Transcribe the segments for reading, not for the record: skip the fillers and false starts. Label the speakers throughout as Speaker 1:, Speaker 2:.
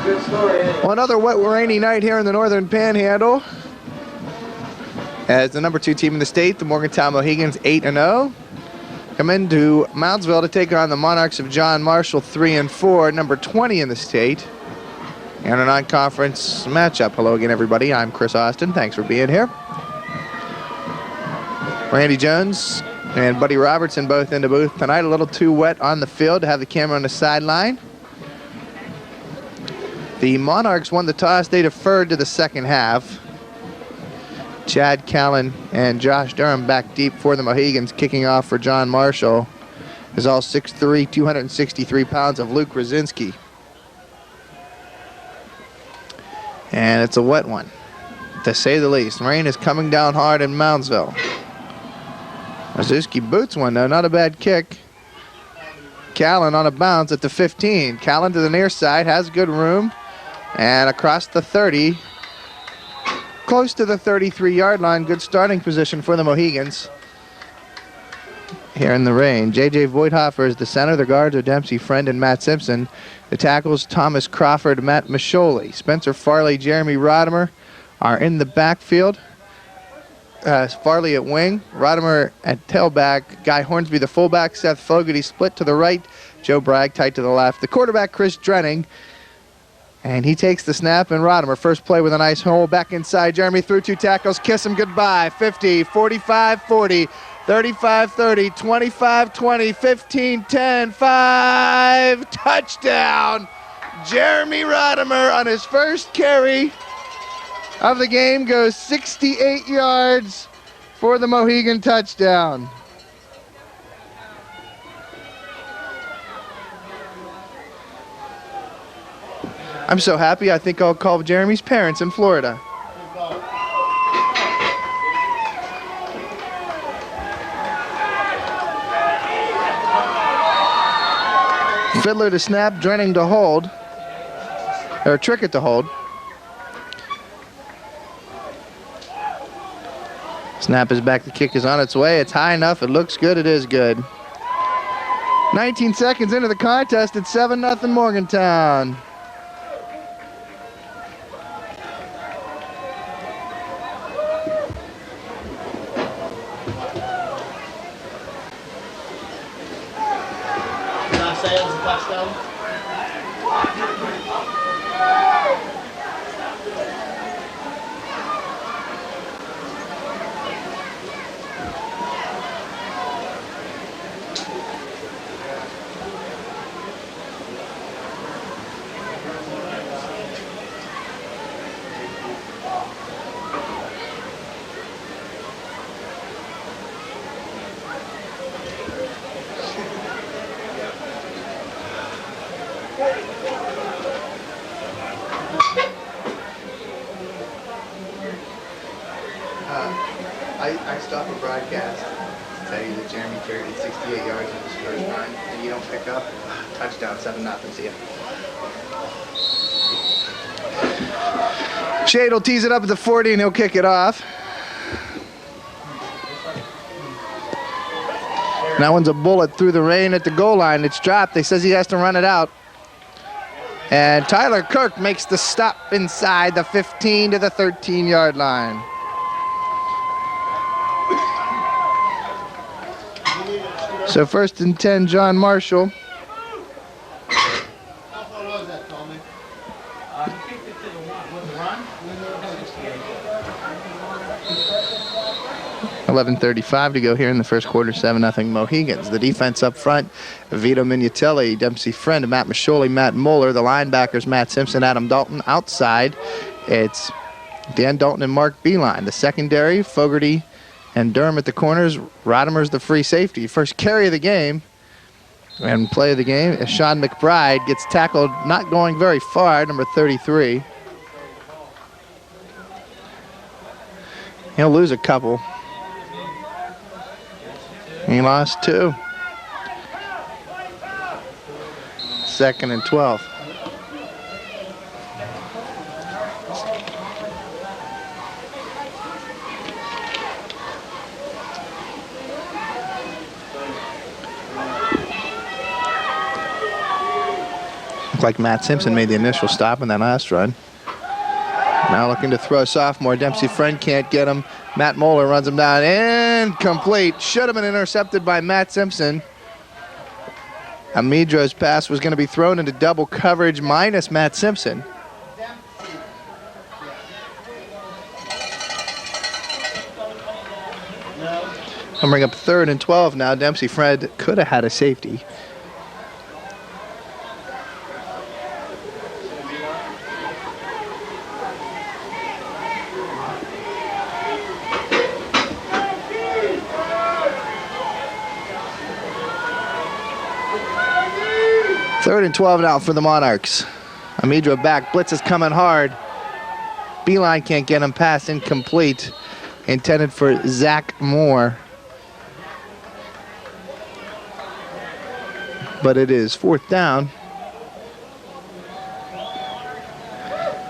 Speaker 1: Well, another wet, rainy night here in the Northern Panhandle. As the number 2 team in the state, the Morgantown Mohigans 8-0. Come into Moundsville to take on the Monarchs of John Marshall 3-4, number 20 in the state. And a non-conference matchup. Hello again, everybody. I'm Chris Austin. Thanks for being here. Randy Jones and Buddy Robertson both in the booth tonight. A little too wet on the field to have the camera on the sideline. The Monarchs won the toss. They deferred to the second half. Chad Callan and Josh Durham back deep for the Mohigans. Kicking off for John Marshall is all 6'3", 263 pounds of Luke Rosinski. And it's a wet one, to say the least. Rain is coming down hard in Moundsville. Rosinski boots one, though. Not a bad kick. Callan on a bounce at the 15. Callan to the near side, has good room. And across the 30, close to the 33-yard line. Good starting position for the Mohigans here in the rain. J.J. Voigthofer is the center. The guards are Dempsey Friend and Matt Simpson. The tackles, Thomas Crawford, Matt Masholi. Spencer Farley, Jeremy Rodimer are in the backfield. Farley at wing, Rodimer at tailback, Guy Hornsby the fullback, Seth Fogarty split to the right, Joe Bragg tight to the left. The quarterback, Chris Drenning, and he takes the snap, and Rodimer, first play with a nice hole, back inside. Jeremy through 2 tackles, kiss him goodbye. 50, 45, 40, 35, 30, 25, 20, 15, 10, 5, touchdown. Jeremy Rodimer on his first carry of the game goes 68 yards for the Mohegan touchdown. I'm so happy, I think I'll call Jeremy's parents in Florida. Fiddler to snap, Drenning to hold, or Trickett to hold. Snap is back, the kick is on its way. It's high enough, it looks good, it is good. 19 seconds into the contest, it's 7-0 Morgantown.
Speaker 2: Touchdown.
Speaker 1: 68 yards in his first run, and you don't pick up, touchdown, 7-0. See ya. Shade will tease it up at the 40, and he'll kick it off. And that one's a bullet through the rain at the goal line. It's dropped. They says he has to run it out. And Tyler Kirk makes the stop inside the 15 to the 13-yard line. So 1st and 10, John Marshall.
Speaker 2: How far was that, Tommy? He kicked it to the run.
Speaker 1: 11:35 to go here in the first quarter, 7-0 Mohigans. The defense up front, Vito Mignatelli, Dempsey Friend, Matt Masholi, Matt Moeller. The linebackers, Matt Simpson, Adam Dalton. Outside, it's Dan Dalton and Mark Beeline. The secondary, Fogarty and Durham at the corners. Rodimer's the free safety. First carry of the game and play of the game is Sean McBride. Gets tackled, not going very far, number 33. He'll lose a couple. He lost 2. 2nd and 12. Looked like Matt Simpson made the initial stop in that last run. Now looking to throw sophomore. Dempsey Friend can't get him. Matt Moeller runs him down. Incomplete. Should have been intercepted by Matt Simpson. Amidro's pass was going to be thrown into double coverage minus Matt Simpson. I'll bring up 3rd and 12 now. Dempsey Friend could have had a safety. Third and 12 now for the Monarchs. Amidro back. Blitz is coming hard. Beeline can't get him. Pass incomplete. Intended for Zach Moore. But it is 4th down.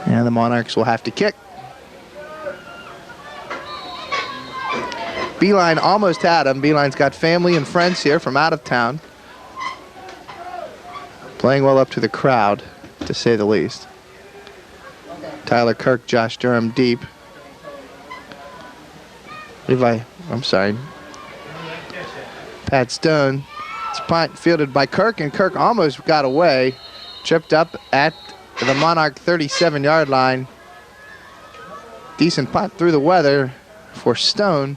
Speaker 1: And the Monarchs will have to kick. Beeline almost had him. Beeline's got family and friends here from out of town. Playing well up to the crowd, to say the least. Tyler Kirk, Josh Durham deep. Pat Stone. It's punt fielded by Kirk, and Kirk almost got away. Tripped up at the Monarch 37-yard line. Decent punt through the weather for Stone.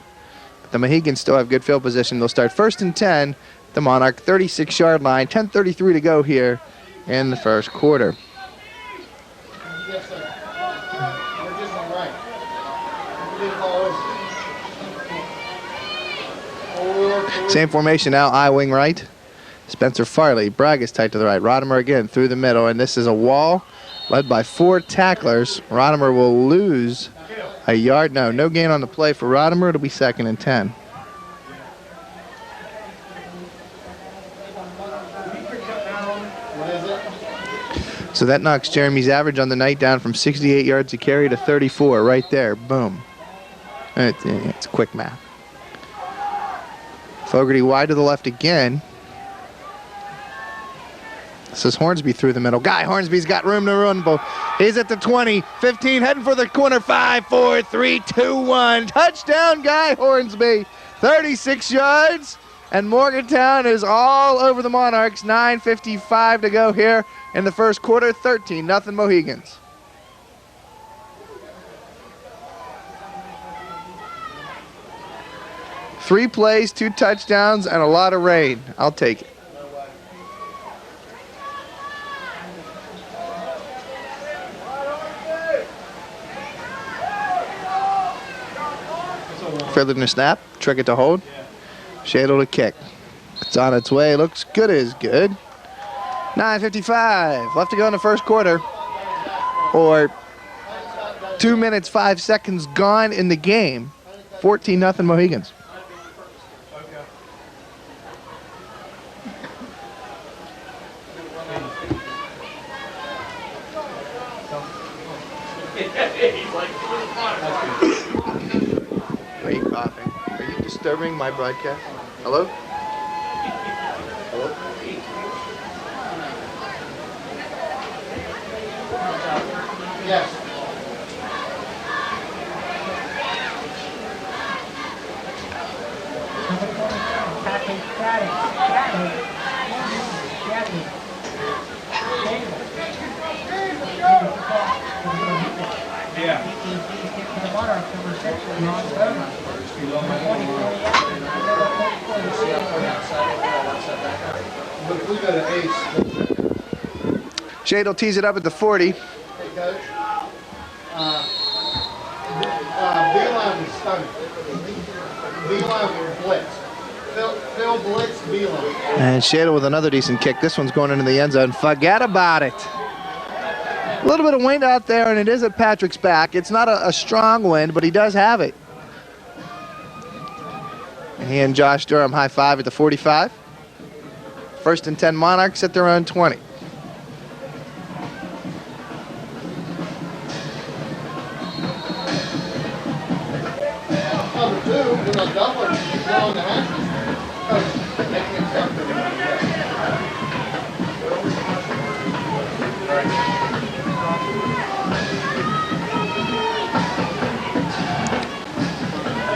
Speaker 1: But the Mohigans still have good field position. They'll start 1st and 10. The Monarch 36-yard line. 10:33 to go here in the first quarter.
Speaker 2: Yes, sir. We're just on right.
Speaker 1: Same formation now, I-wing right. Spencer Farley, Bragg is tight to the right. Rodimer again through the middle, and this is a wall led by 4 tacklers. Rodimer will lose a yard. No gain on the play for Rodimer. It'll be 2nd and 10. So that knocks Jeremy's average on the night down from 68 yards to carry to 34 right there. Boom. It's quick math. Fogarty wide to the left again. This is Hornsby through the middle. Guy Hornsby's got room to run. He's at the 20, 15, heading for the corner. 5, 4, 3, 2, 1. Touchdown, Guy Hornsby. 36 yards. And Morgantown is all over the Monarchs. 9:55 to go here in the first quarter. 13-0 Mohigans. Three plays, 2 touchdowns, and a lot of rain. I'll take it. Further than a snap, trick it to hold. Shadle to kick. It's on its way. Looks good as good. 9:55 left to go in the first quarter. Or 2 minutes, 5 seconds gone in the game. 14-0 Mohigans. Are you coughing? Are you disturbing my broadcast? Hello? Hello?
Speaker 2: Yes. Yeah.
Speaker 1: Shade will tease it up at the 40.
Speaker 2: Hey, Coach. Beeline was stunning. Beeline was blitz. Phil blitz, Beeline.
Speaker 1: And Shadle with another decent kick. This one's going into the end zone. Forget about it. A little bit of wind out there, and it is at Patrick's back. It's not a strong wind, but he does have it. And he and Josh Durham high five at the 45. 1st and 10 Monarchs at their own 20.
Speaker 2: Number 2, you know, Dublin is on the hatches. Coach, they can't jump to him.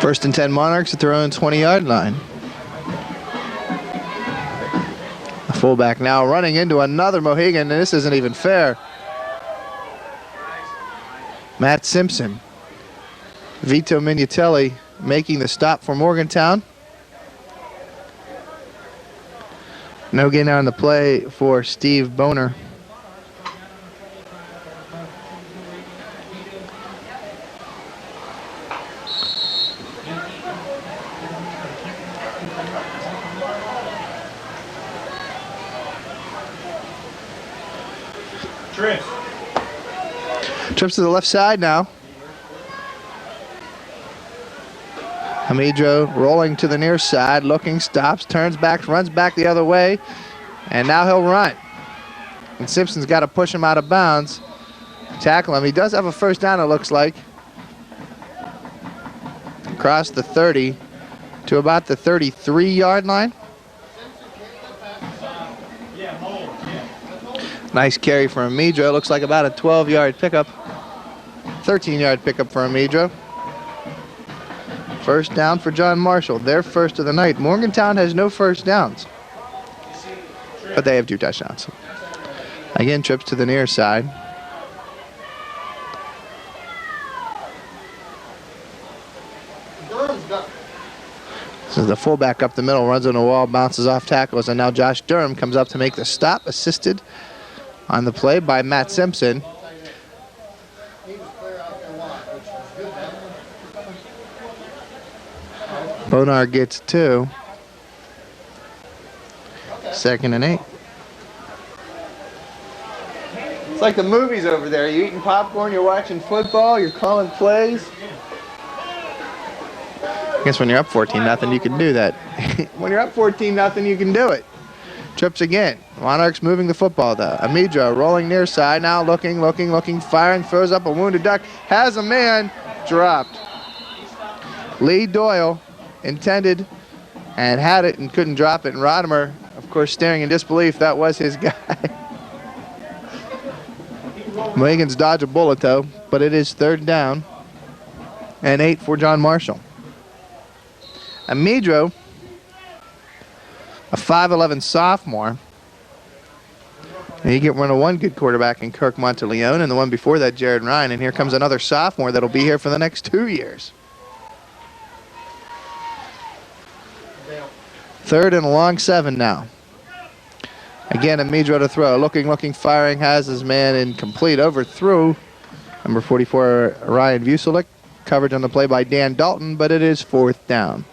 Speaker 1: First and 10 Monarchs at their own 20-yard line. The fullback now running into another Mohegan, and this isn't even fair. Matt Simpson. Vito Minutelli making the stop for Morgantown. No gain on the play for Steve Boner. Trips to the left side now. Hamidro rolling to the near side, looking, stops, turns back, runs back the other way, and now he'll run. And Simpson's got to push him out of bounds, tackle him. He does have a first down, it looks like. Across the 30 to about the 33-yard line. Nice carry for Hamidro. Looks like about a 12-yard pickup. 13-yard pickup for Hamidro. First down for John Marshall, their first of the night. Morgantown has no first downs, but they have 2 touchdowns. Again, trips to the near side. This is the fullback up the middle, runs on the wall, bounces off tackles, and now Josh Durham comes up to make the stop, assisted on the play by Matt Simpson. Bonar gets 2. 2nd and 8. It's like the movies over there. You're eating popcorn, you're watching football, you're calling plays. I guess when you're up 14-0, you can do that. When you're up 14-0, you can do it. Trips again. Monarchs moving the football though. Hamidro rolling near side now, looking, firing, throws up a wounded duck, has a man, dropped. Lee Doyle intended and had it and couldn't drop it, and Rodimer, of course, staring in disbelief. That was his guy. Mohigans dodge a bullet though, but it is 3rd down and 8 for John Marshall. Hamidro, a 5'11" sophomore. And you get rid of one good quarterback in Kirk Monteleone, and the one before that, Jared Ryan. And here comes another sophomore that'll be here for the next 2 years. 3rd and a long 7 now. Again, Hamidro to throw. Looking, firing, has his man incomplete. Overthrew number 44, Ryan Vucelik. Coverage on the play by Dan Dalton, but it is 4th down.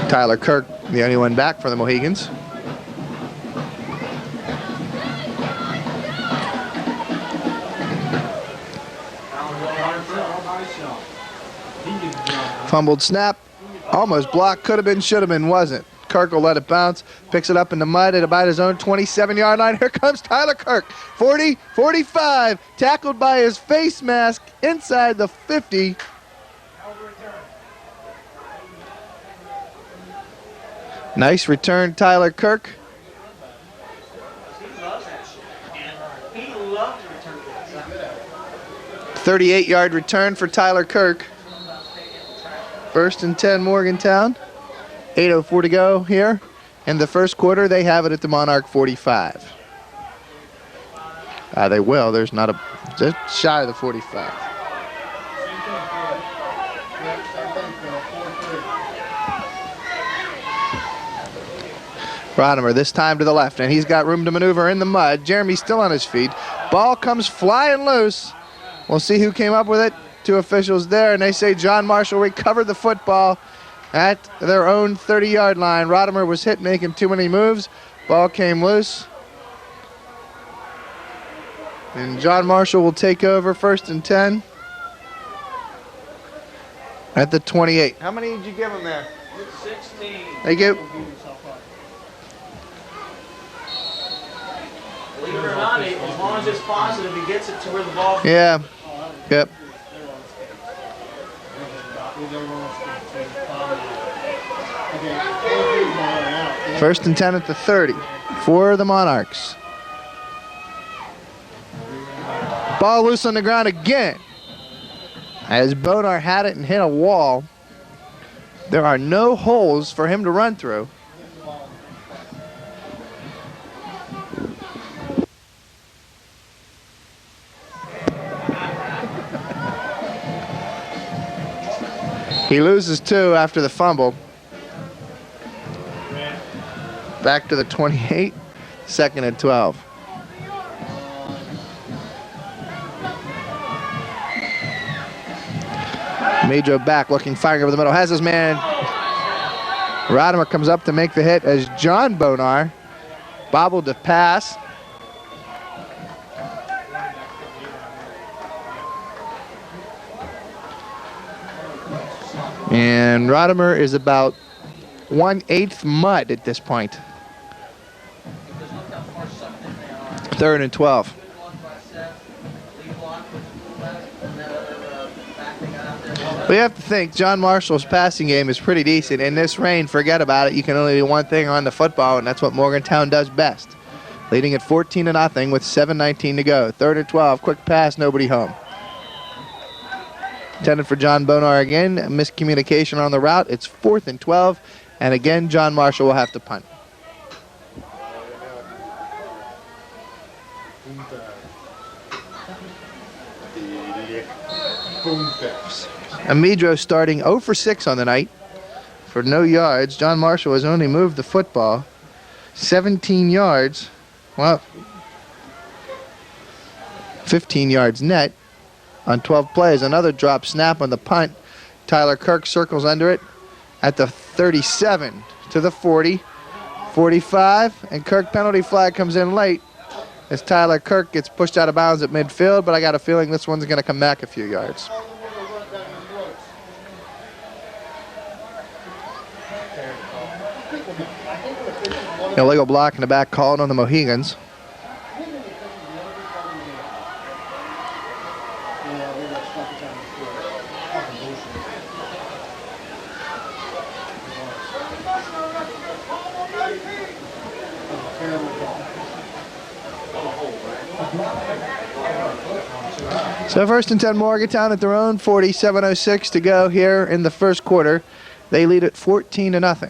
Speaker 1: Tyler Kirk, the only one back for the Mohigans. Fumbled snap, almost blocked, could have been, should have been, wasn't. Kirk will let it bounce, picks it up in the mud at about his own 27-yard line. Here comes Tyler Kirk, 40, 45, tackled by his face mask inside the 50. Nice return, Tyler Kirk.
Speaker 3: He loves that shit. He loves to return that.
Speaker 1: 38-yard return for Tyler Kirk. 1st and 10 Morgantown. 8:04 to go here. In the first quarter, they have it at the Monarch 45. They will. There's not a, just shy of the 45. Rodimer this time to the left, and he's got room to maneuver in the mud. Jeremy's still on his feet. Ball comes flying loose. We'll see who came up with it. 2 officials there, and they say John Marshall recovered the football at their own 30-yard line. Rodimer was hit making too many moves. Ball came loose. And John Marshall will take over 1st and 10 at the 28. How many did you give him there?
Speaker 3: 16.
Speaker 1: Thank you.
Speaker 3: Believe it or not, as long as it's positive, he gets it to where the ball.
Speaker 1: Yeah. Yep. First and 10 at the 30 for the Monarchs. Ball loose on the ground again. As Bonar had it and hit a wall, there are no holes for him to run through. He loses 2 after the fumble. Back to the 28, second and 12. Major back, looking, firing over the middle, has his man. Rodimer comes up to make the hit as John Bonar bobbled the pass. And Rodimer is about 1/8 mud at this point. Third and 12. We have to think John Marshall's passing game is pretty decent. In this rain, forget about it. You can only do one thing on the football, and that's what Morgantown does best. Leading at 14-0 with 7:19 to go. Third and 12, quick pass, nobody home. Intended for John Bonar again. Miscommunication on the route. It's 4th and 12, and again, John Marshall will have to punt. Amidro starting 0 for 6 on the night for no yards. John Marshall has only moved the football 17 yards. Well, 15 yards net on 12 plays. Another drop snap on the punt. Tyler Kirk circles under it at the 37 to the 40, 45, and Kirk penalty flag comes in late as Tyler Kirk gets pushed out of bounds at midfield, but I got a feeling this one's going to come back a few yards. Illegal block in the back called on the Mohigans. So first and 10 Morgantown at their own 47:06 to go here in the first quarter. They lead at 14-0.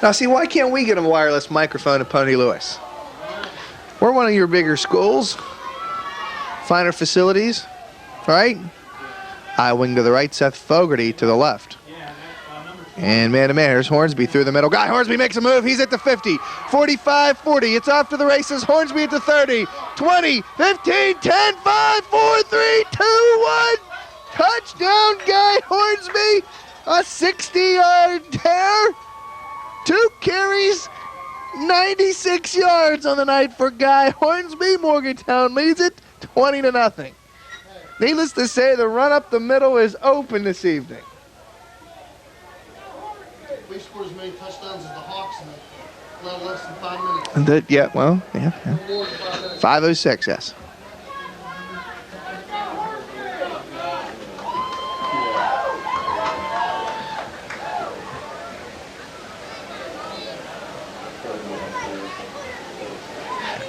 Speaker 1: Now see, why can't we get a wireless microphone at Pony Lewis? We're one of your bigger schools, finer facilities, right? I wing to the right, Seth Fogarty to the left. And man-to-man, here's Hornsby through the middle. Guy Hornsby makes a move. He's at the 50, 45, 40. It's off to the races. Hornsby at the 30, 20, 15, 10, 5, 4, 3, 2, 1. Touchdown, Guy Hornsby. A 60-yard tear. 2 carries, 96 yards on the night for Guy Hornsby. Morgantown leads it 20-0. Needless to say, the run up the middle is open this evening.
Speaker 2: We scored as many touchdowns as the Hawks in a little less than 5 minutes.
Speaker 1: And yeah, yeah. 5:06, yes.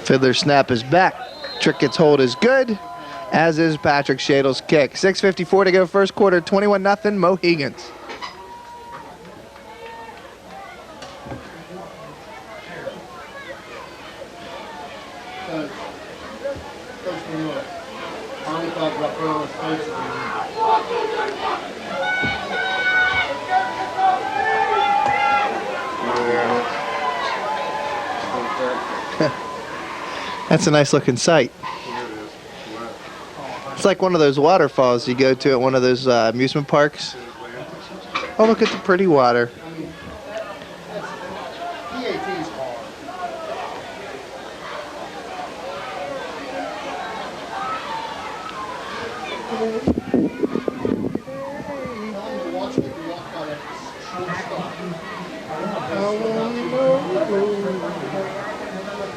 Speaker 1: Fiddler's snap is back. Trickett's hold is good, as is Patrick Shadle's kick. 6:54 to go first quarter, 21-0 Mohigans. That's a nice looking sight. It's like one of those waterfalls you go to at one of those amusement parks. Oh, look at the pretty water.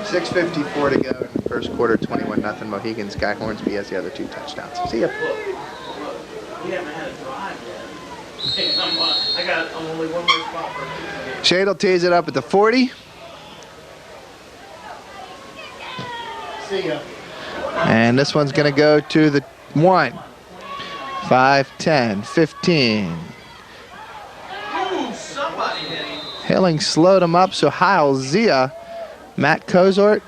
Speaker 1: 6:54 to go in the first quarter, 21-0 Mohigans. Guy Hornsby has the other 2 touchdowns. See ya.
Speaker 3: We haven't had a drive yet. I'm only one more spot for a team.
Speaker 1: Shade will tease it up at the 40.
Speaker 2: See ya.
Speaker 1: And this one's going to go to the 1. 5, 10, 15.
Speaker 3: Ooh, somebody hit him.
Speaker 1: Hilling slowed him up, so Heil Zia. Matt Kozort.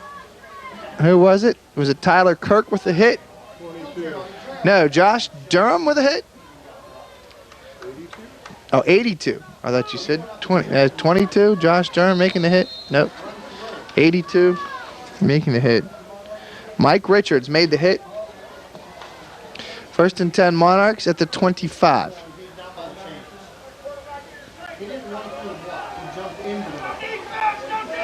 Speaker 1: Who was it? Was it Tyler Kirk with the hit?
Speaker 2: 22.
Speaker 1: No, Josh Durham with a hit? 82? Oh, 82. I thought you said 20. 22, Josh Durham making the hit? Nope. 82, making the hit. Mike Richards made the hit. 1st and 10 Monarchs at the 25.
Speaker 2: He didn't run through the block. He jumped into the block. He jumped into it.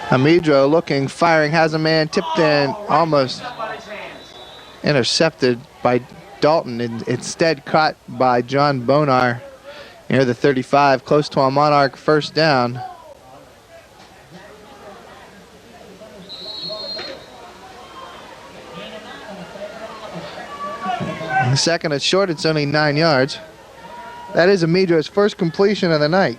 Speaker 1: Amidro looking, firing, has a man tipped in, almost
Speaker 3: Somebody's hands.
Speaker 1: intercepted by Dalton, and instead caught by John Bonar near the 35, close to a Monarch first down. The second is short, it's only 9 yards. That is Amidro's first completion of the night.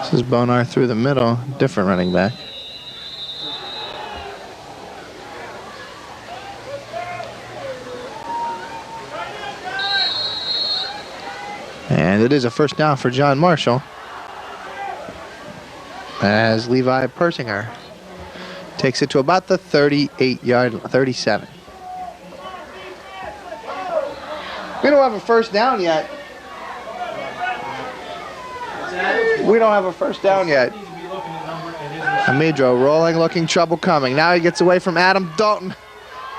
Speaker 1: This is Bonar through the middle, different running back. And it is a first down for John Marshall, as Levi Persinger takes it to about the 38-yard, 37. We don't have a first down yet. We don't have a first down yet. Amidro rolling, looking, trouble coming. Now he gets away from Adam Dalton.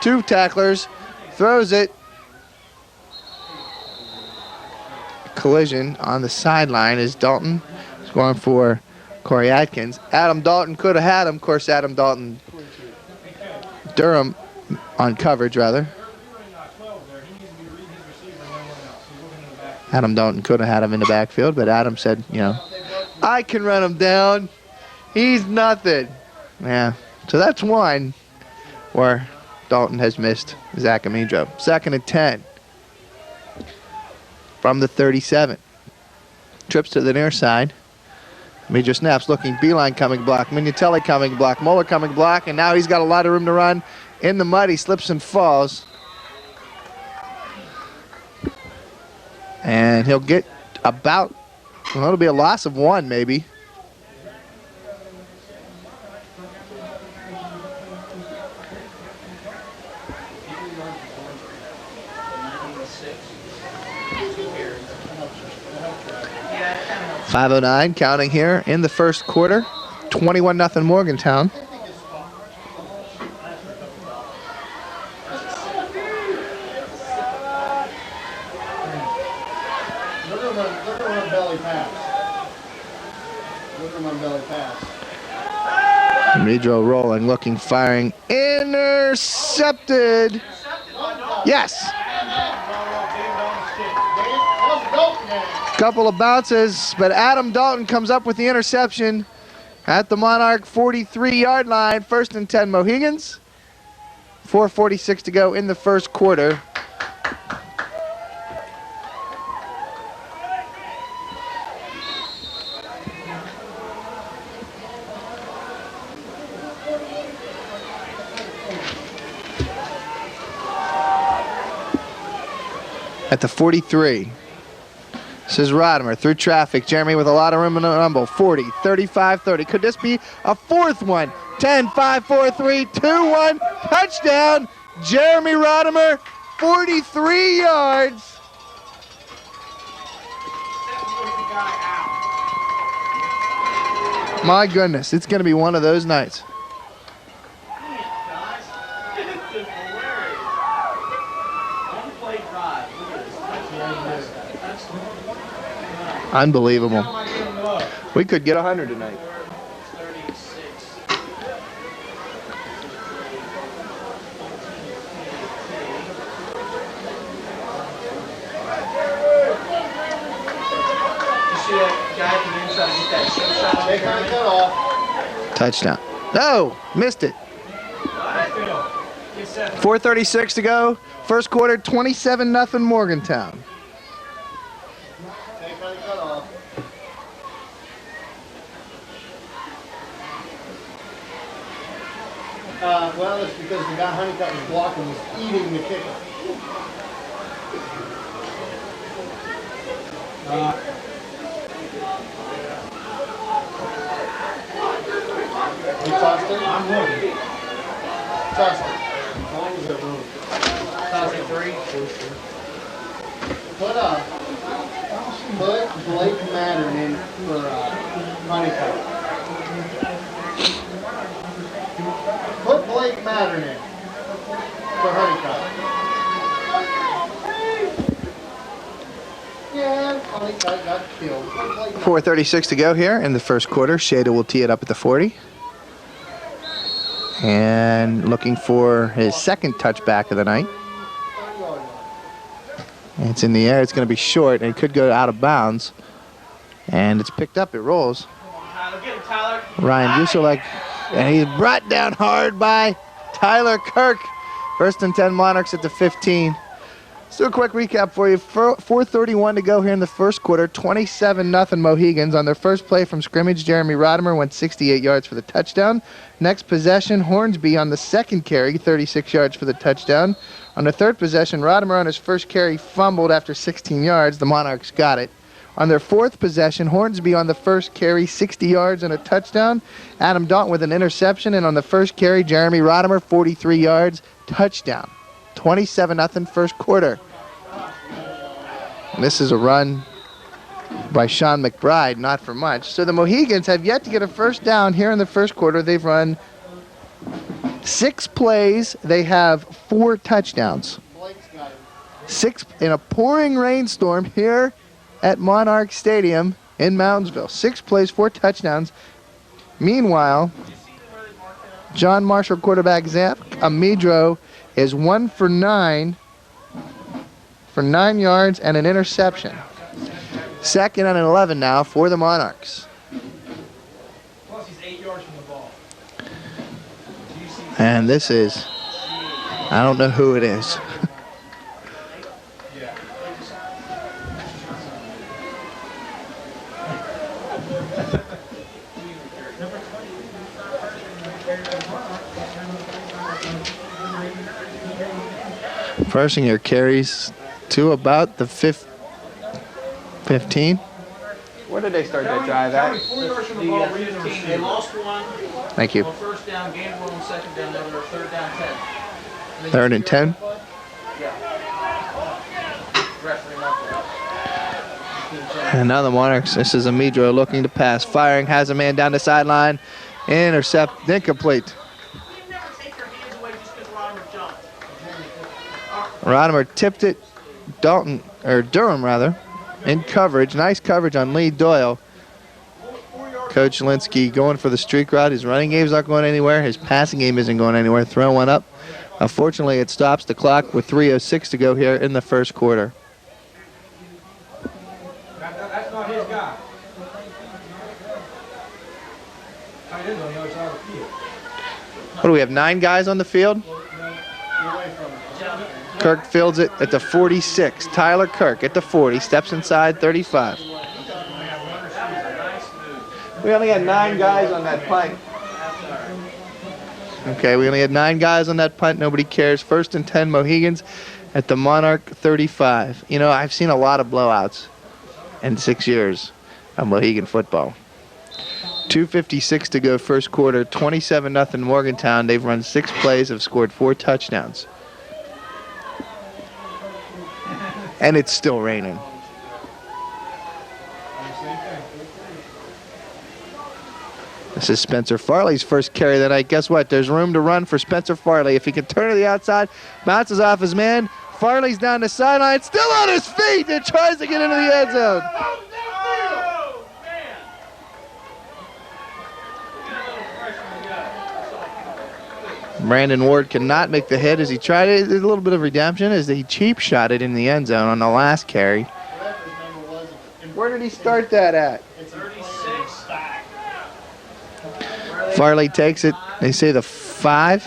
Speaker 1: 2 tacklers, throws it. Collision on the sideline as Dalton is going for Corey Atkins. Adam Dalton could have had him. Of course, Adam Dalton, Durham on coverage, rather. Adam Dalton could have had him in the backfield, but Adam said, you know, I can run him down. He's nothing. Yeah, so that's one where Dalton has missed Zach Amidro. 2nd and 10 from the 37. Trips to the near side. Amidro snaps, looking, Beeline coming block, Mignatelli coming block, Moeller coming block, and now he's got a lot of room to run in the mud. He slips and falls. And he'll get about, well, it'll be a loss of 1 maybe. .509 counting here in the first quarter. 21-0 Morgantown. Amidro rolling, looking, firing, intercepted. Yes. Couple of bounces, but Adam Dalton comes up with the interception at the Monarch 43-yard line. 1st and 10 Mohigans. 4:46 to go in the first quarter. At the 43. This is Rodimer through traffic. Jeremy with a lot of room in the rumble. 40, 35, 30. Could this be a 4th one? 10, 5, 4, 3, 2, 1. Touchdown. Jeremy Rodimer, 43 yards. My goodness, it's going to be one of those nights. Unbelievable. We could get 100 tonight.
Speaker 3: guy from the inside get that chip shot on
Speaker 2: Take my cut off.
Speaker 1: Touchdown. No, missed it. 4:36 to go. First quarter, 27-0 Morgantown.
Speaker 2: Take my cut off. Well, it's because the guy Honeycutt was blocking was eating the kicker. You tossed it? I'm looking. Tossed it. As long as it moves.
Speaker 3: Toss it 3.
Speaker 2: Put Blake Mattern in for Honeycutt. Put Blake Mattern in for Honeycutt. Yeah, Honeycutt got killed.
Speaker 1: 4:36 to go here in the first quarter. Shada will tee it up at the 40. And looking for his second touchback of the night. It's in the air. It's going to be short, and it could go out of bounds. And it's picked up. It rolls.
Speaker 3: Tyler, get him, Tyler.
Speaker 1: Ryan Buselek, and he's brought down hard by Tyler Kirk. First and 10 Monarchs at the 15. Let's do a quick recap for you. 4:31 to go here in the first quarter. 27-0 Mohigans. On their first play from scrimmage, Jeremy Rodimer went 68 yards for the touchdown. Next possession, Hornsby on the second carry, 36 yards for the touchdown. On the third possession, Rodimer on his first carry fumbled after 16 yards. The Monarchs got it. On their fourth possession, Hornsby on the first carry, 60 yards and a touchdown. Adam Dalton with an interception. And on the first carry, Jeremy Rodimer, 43 yards, touchdown. 27-0 first quarter. And this is a run by Sean McBride, not for much. So the Mohigans have yet to get a first down here in the first quarter. They've run 6 plays. They have 4 touchdowns. 6 in a pouring rainstorm here at Monarch Stadium in Moundsville. 6 plays, 4 touchdowns. Meanwhile, John Marshall quarterback Zach Amidro is 1 for 9 for 9 yards and an interception. Second and 11 now for the Monarchs.
Speaker 3: Plus he's 8 yards from the ball.
Speaker 1: And this is, I don't know who it is. Person here carries to about the 15. Where did they start that drive at?
Speaker 3: 4 yards from the ball, 15. They lost one.
Speaker 1: Thank you.
Speaker 3: On first down, gained one on second down, now they're third down 10.
Speaker 1: Third and 10.
Speaker 3: Yeah. Referee marked it up.
Speaker 1: And now the Monarchs, this is Amidro looking to pass. Firing, has a man down the sideline. Intercept, incomplete. Rodimer tipped it, Durham in coverage. Nice coverage on Lee Doyle. Coach Linsky going for the streak route. His running game's not going anywhere. His passing game isn't going anywhere. Throw one up. Unfortunately, it stops the clock with 3:06 to go here in the first quarter.
Speaker 2: That's not his guy.
Speaker 1: What do we have, 9 guys on the field? Kirk fields it at the 46. Tyler Kirk at the 40. Steps inside, 35. We only had 9 guys on that punt. Okay, we only had 9 guys on that punt. Nobody cares. First and 10 Mohigans at the Monarch 35. You know, I've seen a lot of blowouts in 6 years of Mohegan football. 2:56 to go first quarter. 27-0 Morgantown. They've run 6 plays, have scored 4 touchdowns. And it's still raining. This is Spencer Farley's first carry of the night. Guess what? There's room to run for Spencer Farley. If he can turn to the outside, bounces off his man. Farley's down the sideline, still on his feet, and tries to get into the end zone. Brandon Ward cannot make the hit as he tried it. There's a little bit of redemption as he cheap shot it in the end zone on the last carry. Where did he start that at?
Speaker 2: It's
Speaker 1: Farley takes it. They say the 5.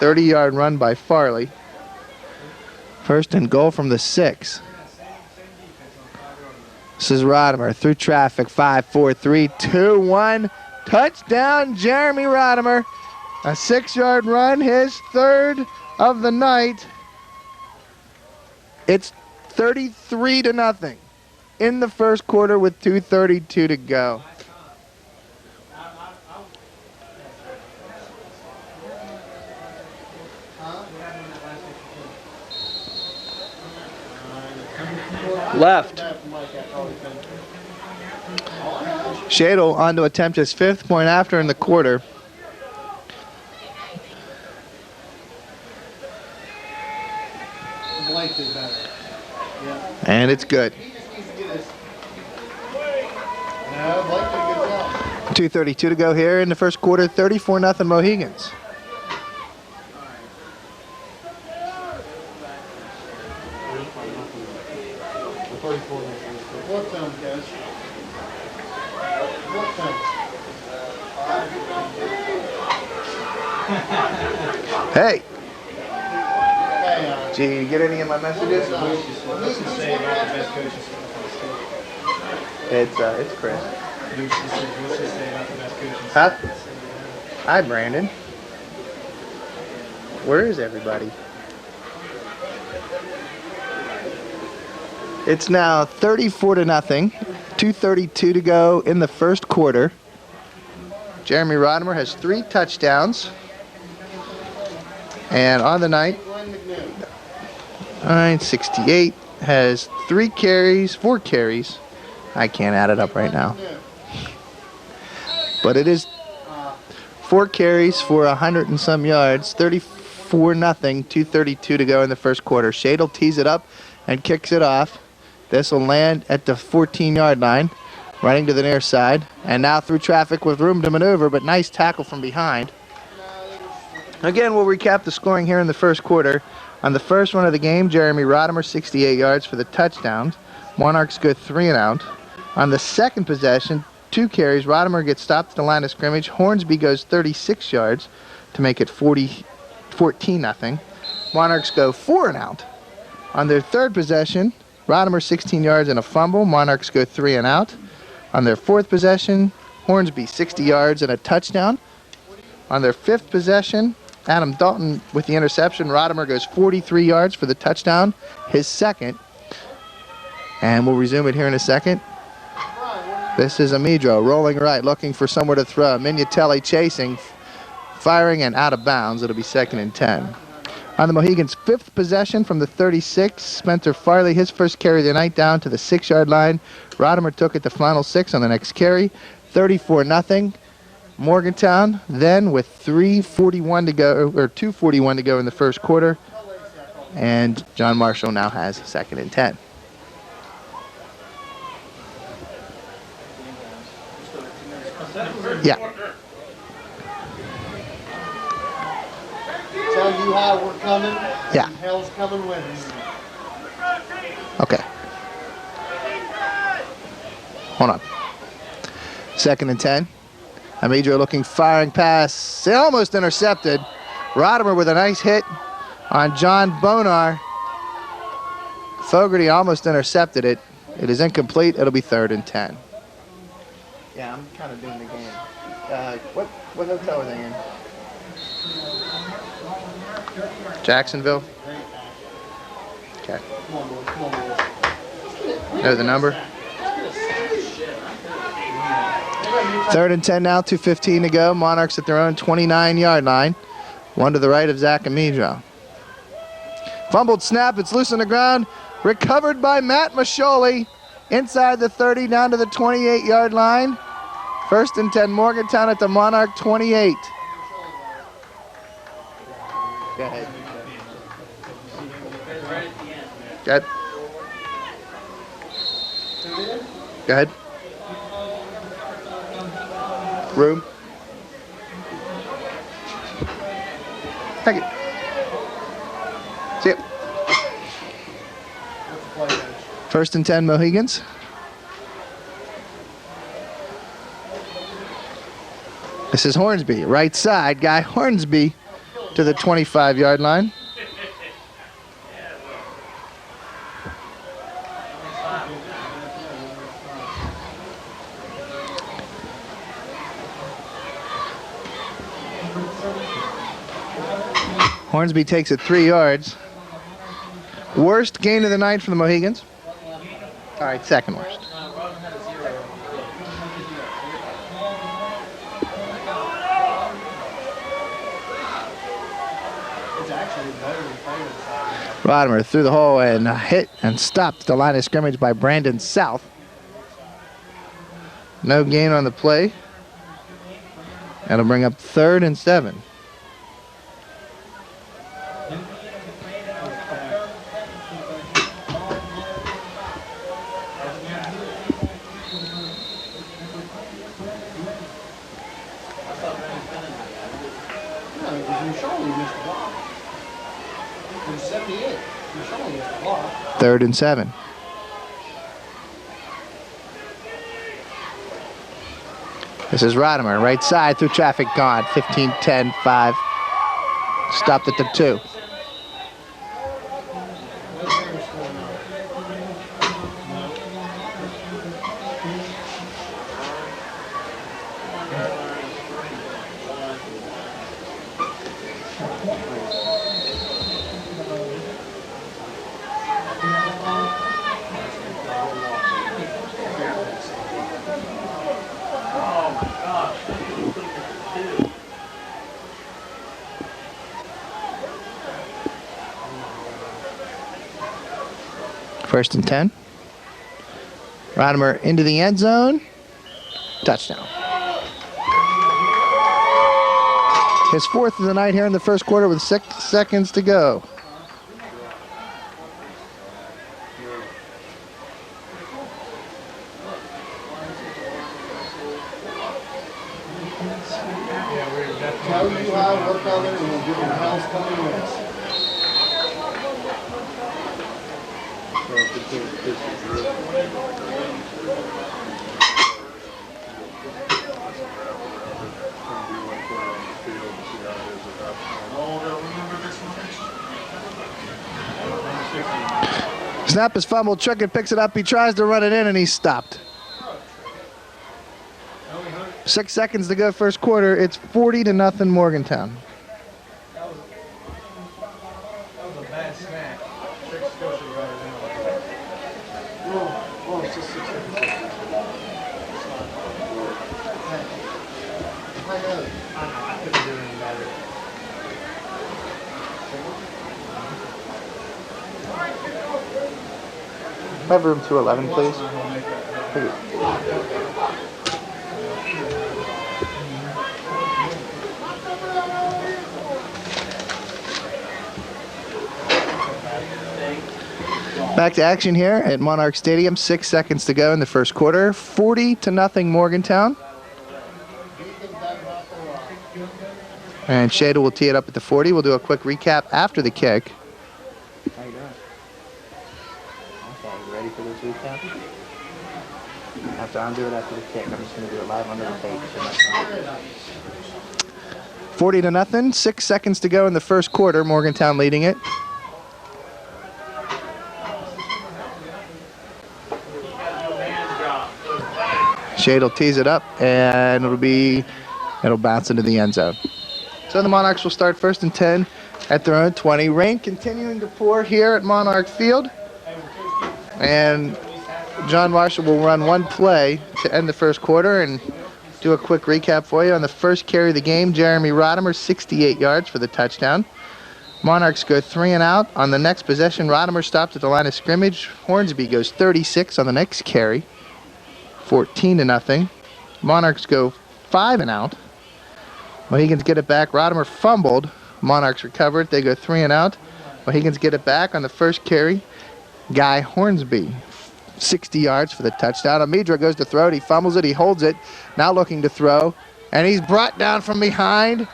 Speaker 1: 30-yard run by Farley. First and goal from the 6. This is Rodimer through traffic. 5, 4, 3, 2, 1. Touchdown, Jeremy Rodimer. A 6-yard run, his 3rd of the night. It's 33-0 in the first quarter with 2:32 to go. Left. Shadle on to attempt his 5th point after in the quarter. And it's good. 2:32 to go here in the first quarter. 34-0 Mohigans. Hey. Gee, you get any of my messages? It's Chris. Huh? Hi, Brandon. Where is everybody? It's now 34-0. 2:32 to go in the first quarter. Jeremy Rodimer has 3 touchdowns. And on the night, 968 has 4 carries. I can't add it up right now. But it is 4 carries for 100 and some yards. 34-0, 2:32 to go in the first quarter. Shadle tees it up and kicks it off. This will land at the 14-yard line, running to the near side. And now through traffic with room to maneuver, but nice tackle from behind. Again, we'll recap the scoring here in the first quarter. On the first run of the game, Jeremy Rodimer, 68 yards for the touchdown. Monarchs go 3 and out. On the second possession, 2 carries. Rodimer gets stopped at the line of scrimmage. Hornsby goes 36 yards to make it 14-0. Monarchs go 4 and out. On their third possession, Rodimer 16 yards and a fumble. Monarchs go 3 and out. On their fourth possession, Hornsby 60 yards and a touchdown. On their fifth possession, Adam Dalton with the interception. Rodimer goes 43 yards for the touchdown, his second. And we'll resume it here in a second. This is Amidro rolling right, looking for somewhere to throw. Mignatelli chasing, firing, and out of bounds. It'll be 2nd and 10. On the Mohigans' 5th possession from the 36, Spencer Farley, his first carry of the night, down to the 6-yard line. Rodimer took it the final 6 on the next carry. 34-0. Morgantown then with 2:41 to go in the first quarter. And John Marshall now has 2nd and 10. Yeah.
Speaker 2: Tell you how we're coming.
Speaker 1: Yeah.
Speaker 2: And hell's coming with us.
Speaker 1: Okay. Hold on. 2nd and 10. Amidro looking, firing pass. Almost intercepted. Rodimer with a nice hit on John Bonar. Fogarty almost intercepted it. It is incomplete. It'll be 3rd and 10. Yeah, I'm kind of doing the game. What hotel are they in? Jacksonville? Okay. Know the number? 3rd and 10 now, 2:15 to go. Monarchs at their own 29-yard line. One to the right of Zach Amidro. Fumbled snap, it's loose on the ground. Recovered by Matt Masholi. Inside the 30, down to the 28-yard line. 1st and 10, Morgantown at the Monarch 28. Go ahead. Good. Go ahead. Room. Thank you. See ya. 1st and 10, Mohigans. This is Hornsby, right side. Guy Hornsby to the 25-yard line. Hornsby takes it 3 yards. Worst gain of the night for the Mohigans. All right, second worst. Rodimer through the hole and hit and stopped at the line of scrimmage by Brandon South. No gain on the play. That'll bring up 3rd and 7. Third and 7. This is Rodimer, right side through traffic gone. 15, 10, 5. Stopped at the 2. First and 10. Rodimer into the end zone. Touchdown. His 4th of the night here in the first quarter with 6 seconds to go.
Speaker 2: Tell you how, work out there, and we'll give them house coming with us.
Speaker 1: Snap is fumbled. Trickett picks it up. He tries to run it in, and he's stopped. 6 seconds to go first quarter. It's 40-0 Morgantown.
Speaker 2: That was a bad snap. Oh, it's just 6 seconds. I know. I couldn't do any better.
Speaker 1: Have room 211, please. Back to action here at Monarch Stadium. 6 seconds to go in the first quarter. 40-0 Morgantown. And Shada will tee it up at the 40. We'll do a quick recap after the kick. How you doing? Okay, you ready for this recap? I'll do it after the kick. I'm just going to do it live under the tape. 40-0. 6 seconds to go in the first quarter. Morgantown leading it. Shade will tease it up, and it'll bounce into the end zone. So the Monarchs will start 1st and 10 at their own 20. Rain continuing to pour here at Monarch Field, and John Marshall will run one play to end the first quarter and do a quick recap for you. On the first carry of the game, Jeremy Rodimer, 68 yards for the touchdown. Monarchs go 3 and out. On the next possession, Rodimer stops at the line of scrimmage. Hornsby goes 36 on the next carry. 14-0. Monarchs go 5 and out. Mohigans get it back. Rodimer fumbled. Monarchs recovered. They go 3 and out. Mohigans get it back on the first carry. Guy Hornsby, 60 yards for the touchdown. Amidra goes to throw it. He fumbles it. He holds it. Now looking to throw. And he's brought down from behind.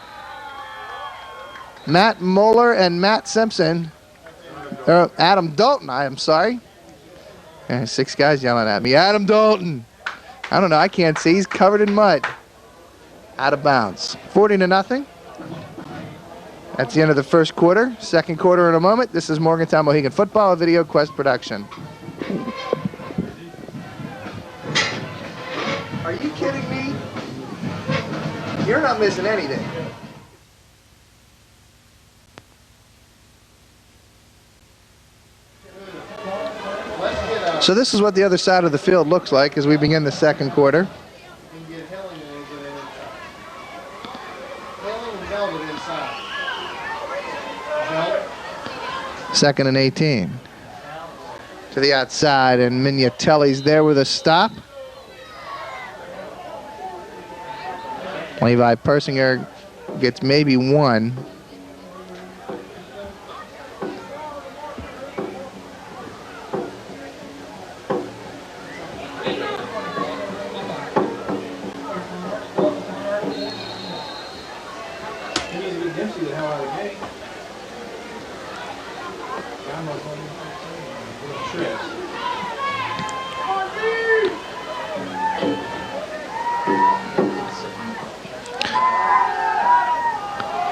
Speaker 1: Matt Moeller and Matt Simpson. Adam Dalton, I am sorry. And 6 guys yelling at me. Adam Dalton. I don't know. I can't see. He's covered in mud. out of bounds. 40-0. That's the end of the first quarter. Second quarter in a moment. This is Morgantown Mohigan Football, a Video Quest production. Are you kidding me? You're not missing anything. So this is what the other side of the field looks like as we begin the second quarter. Second and 18. To the outside, and Mignatelli's there with a stop. Levi Persinger gets maybe one.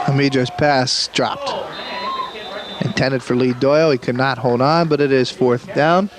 Speaker 1: Amidro's pass dropped. Intended for Lee Doyle. He could not hold on, but it is fourth down.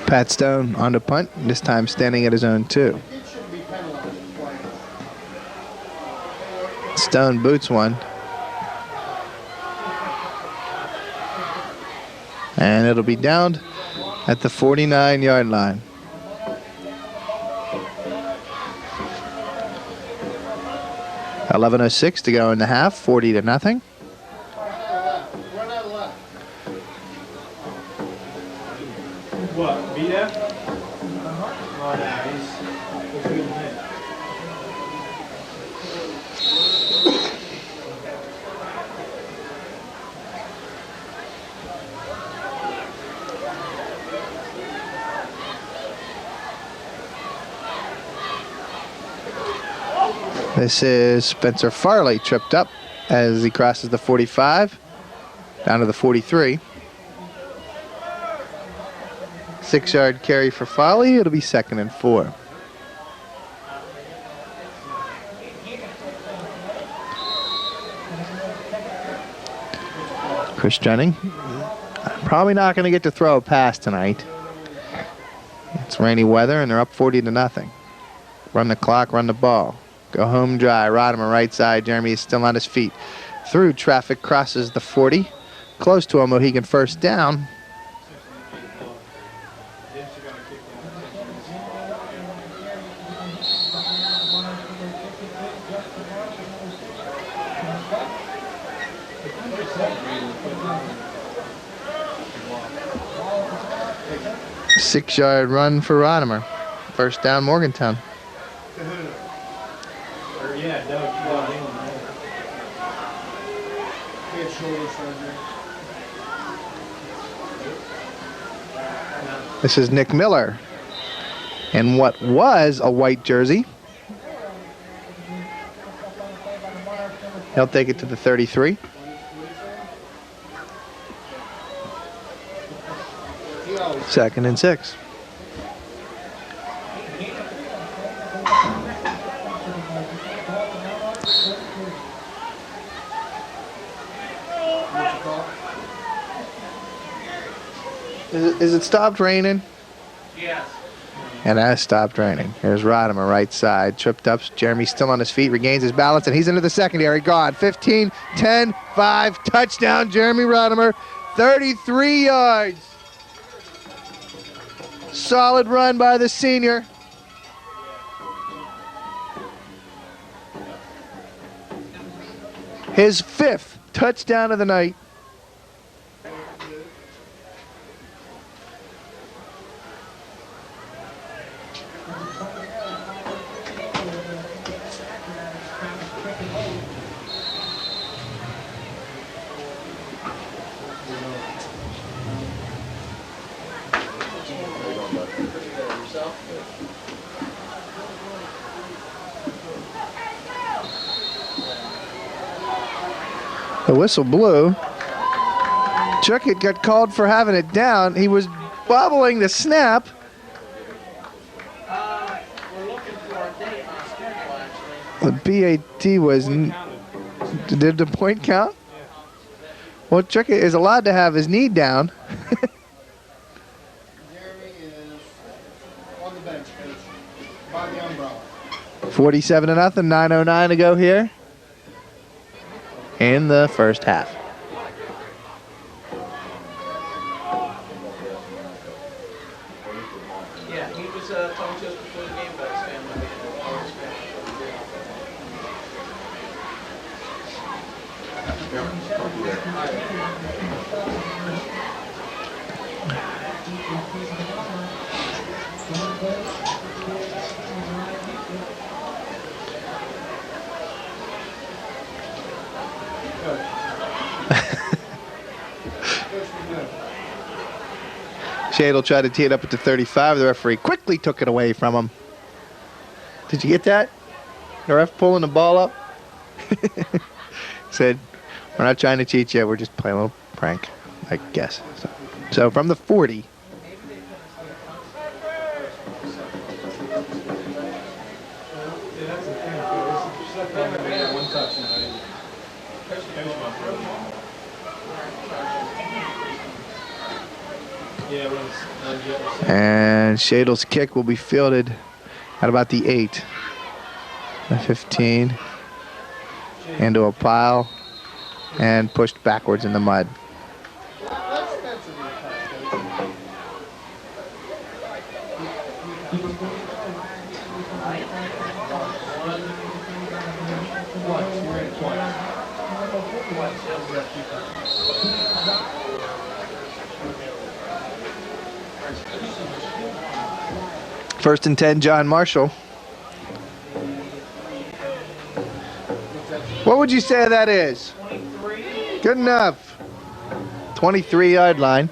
Speaker 1: Pat Stone on the punt, this time standing at his own 2. Stone boots one. And it'll be down at the 49-yard line. .11:06 to go in the half, 40-0.
Speaker 2: What, beat that? Oh, yeah, he's a good man.
Speaker 1: This is Spencer Farley tripped up as he crosses the 45 down to the 43. 6-yard carry for Farley. It'll be 2nd and 4. Chris Jennings probably not going to get to throw a pass tonight. It's rainy weather and they're up 40-0. Run the clock, run the ball. Go home dry. Rodimer right side. Jeremy is still on his feet. Through traffic, crosses the 40. Close to a Mohegan first down. Six-yard run for Rodimer. First down, Morgantown. This is Nick Miller in what was a white jersey. He'll take it to the 33. Second and 6. Is it stopped raining?
Speaker 3: Yes.
Speaker 1: And it has stopped raining. Here's Rodimer, right side. Tripped up. Jeremy still on his feet. Regains his balance, and he's into the secondary. Gone. 15, 10, 5. Touchdown, Jeremy Rodimer. 33 yards. Solid run by the senior. His 5th touchdown of the night. The whistle blew. Chuckett got called for having it down. He was bobbling the snap.
Speaker 3: We're looking for a date on a schedule, actually.
Speaker 1: The BAT was... Did the point count? Well, Chuckett is allowed to have his knee down.
Speaker 2: Jeremy is on the bench, coach, by the umbrella.
Speaker 1: 47-0, 9:09 to go here in the first half.
Speaker 3: Yeah, he was talking to us before the game about his family being always
Speaker 1: Shadle tried to tee it up at the 35. The referee quickly took it away from him. Did you get that? The ref pulling the ball up. Said, we're not trying to cheat you. We're just playing a little prank, I guess. So from the 40. And Shadle's kick will be fielded at about the 8. The 15. Into a pile and pushed backwards in the mud. First and 10, John Marshall. What would you say that is?
Speaker 3: 23.
Speaker 1: Good enough. 23-yard line.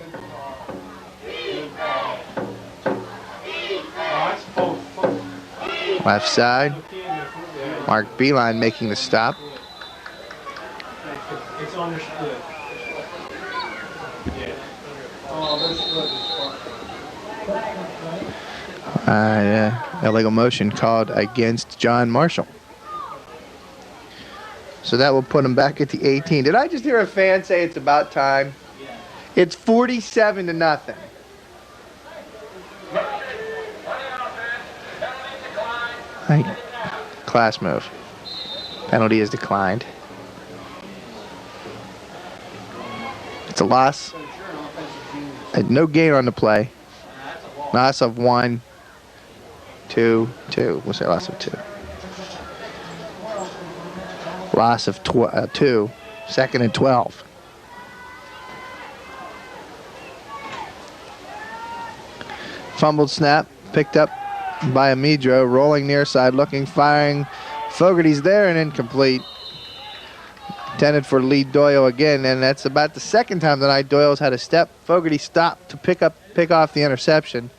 Speaker 1: Left side. Mark Beeline making the stop.
Speaker 2: It's understood. Yeah. Oh, they're split.
Speaker 1: Illegal motion called against John Marshall. So that will put him back at the 18. Did I just hear a fan say it's about time? It's 47-0. Right. Class move. Penalty is declined. It's a loss. No gain on the play. Loss of 1, 2. We'll say loss of 2. Loss of 2. Second and 12. Fumbled snap. Picked up by Amidro. Rolling near side. Looking. Firing. Fogarty's there and incomplete. Intended for Lee Doyle again. And that's about the second time tonight Doyle's had a step. Fogarty stopped to pick off the interception.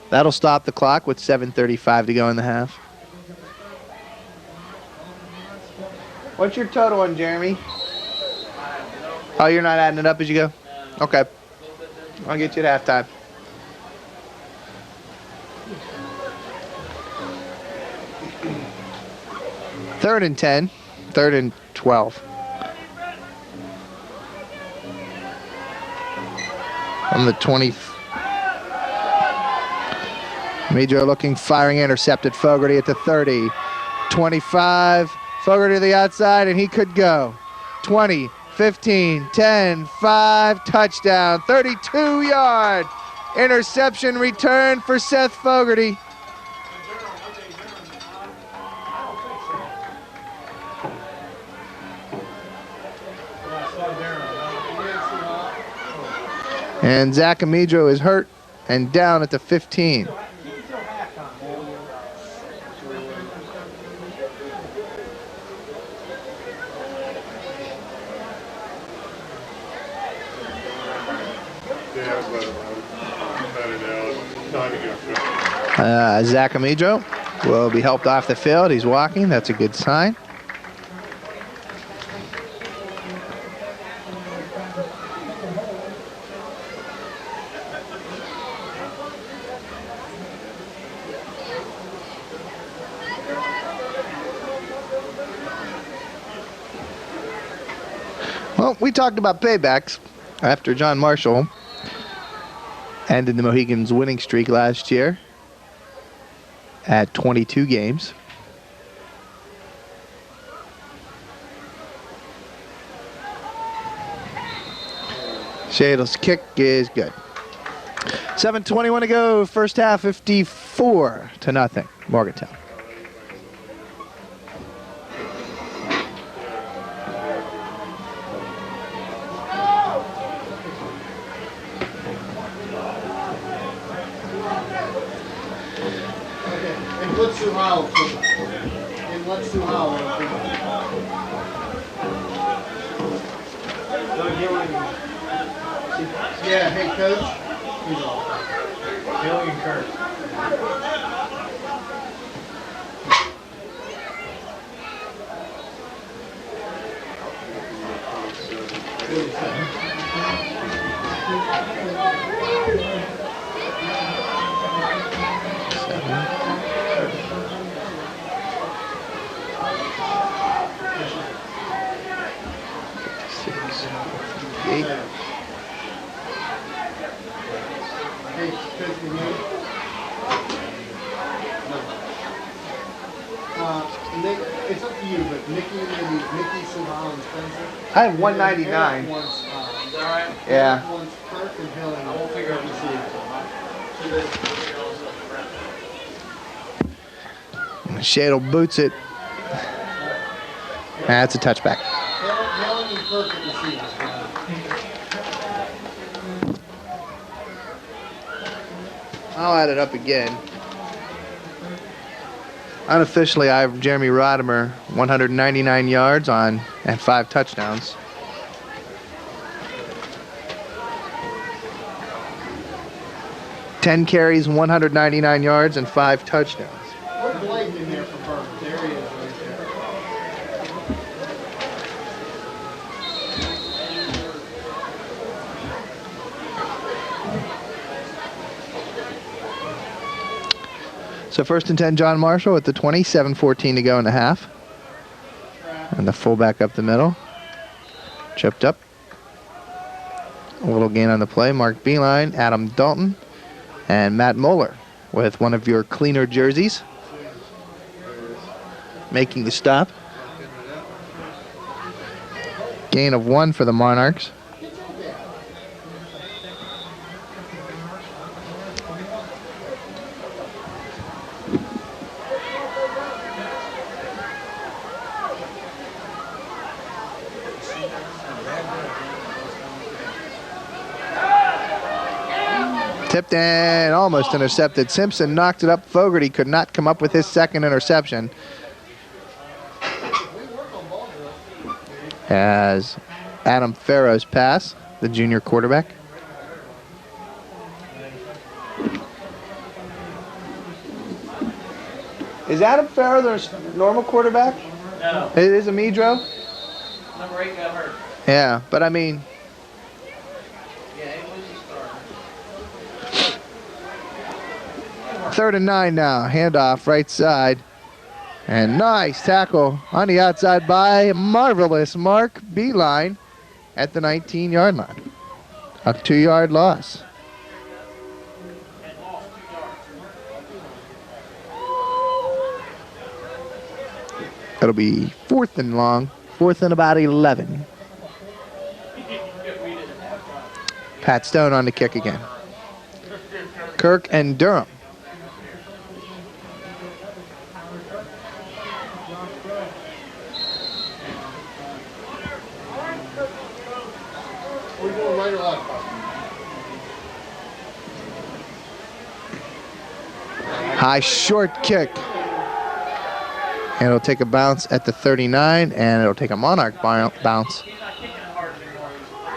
Speaker 1: That'll stop the clock with 7:35 to go in the half. What's your total on Jeremy? Oh, you're not adding it up as you go? Okay. I'll get you at halftime. Third and 10. Third and 12. From the 20. Major looking, firing, intercepted. Fogarty at the 30. 25. Fogarty to the outside, and he could go. 20, 15, 10, 5, touchdown. 32-yard interception return for Seth Fogarty. And Zach Amidro is hurt and down at the 15. Zach Amidro will be helped off the field. He's walking. That's a good sign. Well, we talked about paybacks after John Marshall ended the Mohigans' winning streak last year at 22 games. Shadle's kick is good. 7:21 to go. First half, 54-0. Morgantown.
Speaker 2: And let's do how. And let's do how. Yeah, hey coach. Billy and Kurt. Nick, it's up to you, but Nikki, Suhal, and Spencer.
Speaker 1: I have 199.
Speaker 2: Eric wants,
Speaker 3: Is that right?
Speaker 1: Yeah.
Speaker 2: Eric wants Kirk and Hill.
Speaker 3: I won't figure out the
Speaker 1: Shadle boots it. That's a touchback.
Speaker 2: Hill and Kirk at receivers.
Speaker 1: I'll add it up again. Unofficially, I have Jeremy Rodimer, 199 yards and 5 touchdowns. Ten carries, 199 yards, and 5 touchdowns.
Speaker 2: Put Blake in there for Burns. There he is right there.
Speaker 1: So first and 10, John Marshall at the 20, 7:14 to go in the half. And the fullback up the middle. Chipped up. A little gain on the play. Mark Beeline, Adam Dalton, and Matt Moeller with one of your cleaner jerseys. Making the stop. Gain of 1 for the Monarchs. Tipped and almost intercepted. Simpson knocked it up. Fogarty could not come up with his second interception. As Adam Farrow's pass, the junior quarterback. Is Adam Farrow the normal quarterback?
Speaker 3: No.
Speaker 1: It is a Medro?
Speaker 3: Number 8 got hurt.
Speaker 1: Yeah, but I mean,
Speaker 3: Yeah, he was the starter.
Speaker 1: 3rd and 9 now. Handoff right side. And nice tackle on the outside by marvelous Mark Beeline at the 19-yard line. A 2-yard loss.
Speaker 3: And lost 2 yards.
Speaker 1: It'll be 4th and long. 4th and about 11. Pat Stone on the kick again. Kirk and Durham.
Speaker 2: We're doing right or left?
Speaker 1: High short kick. And it'll take a bounce at the 39, and it'll take a Monarch bounce.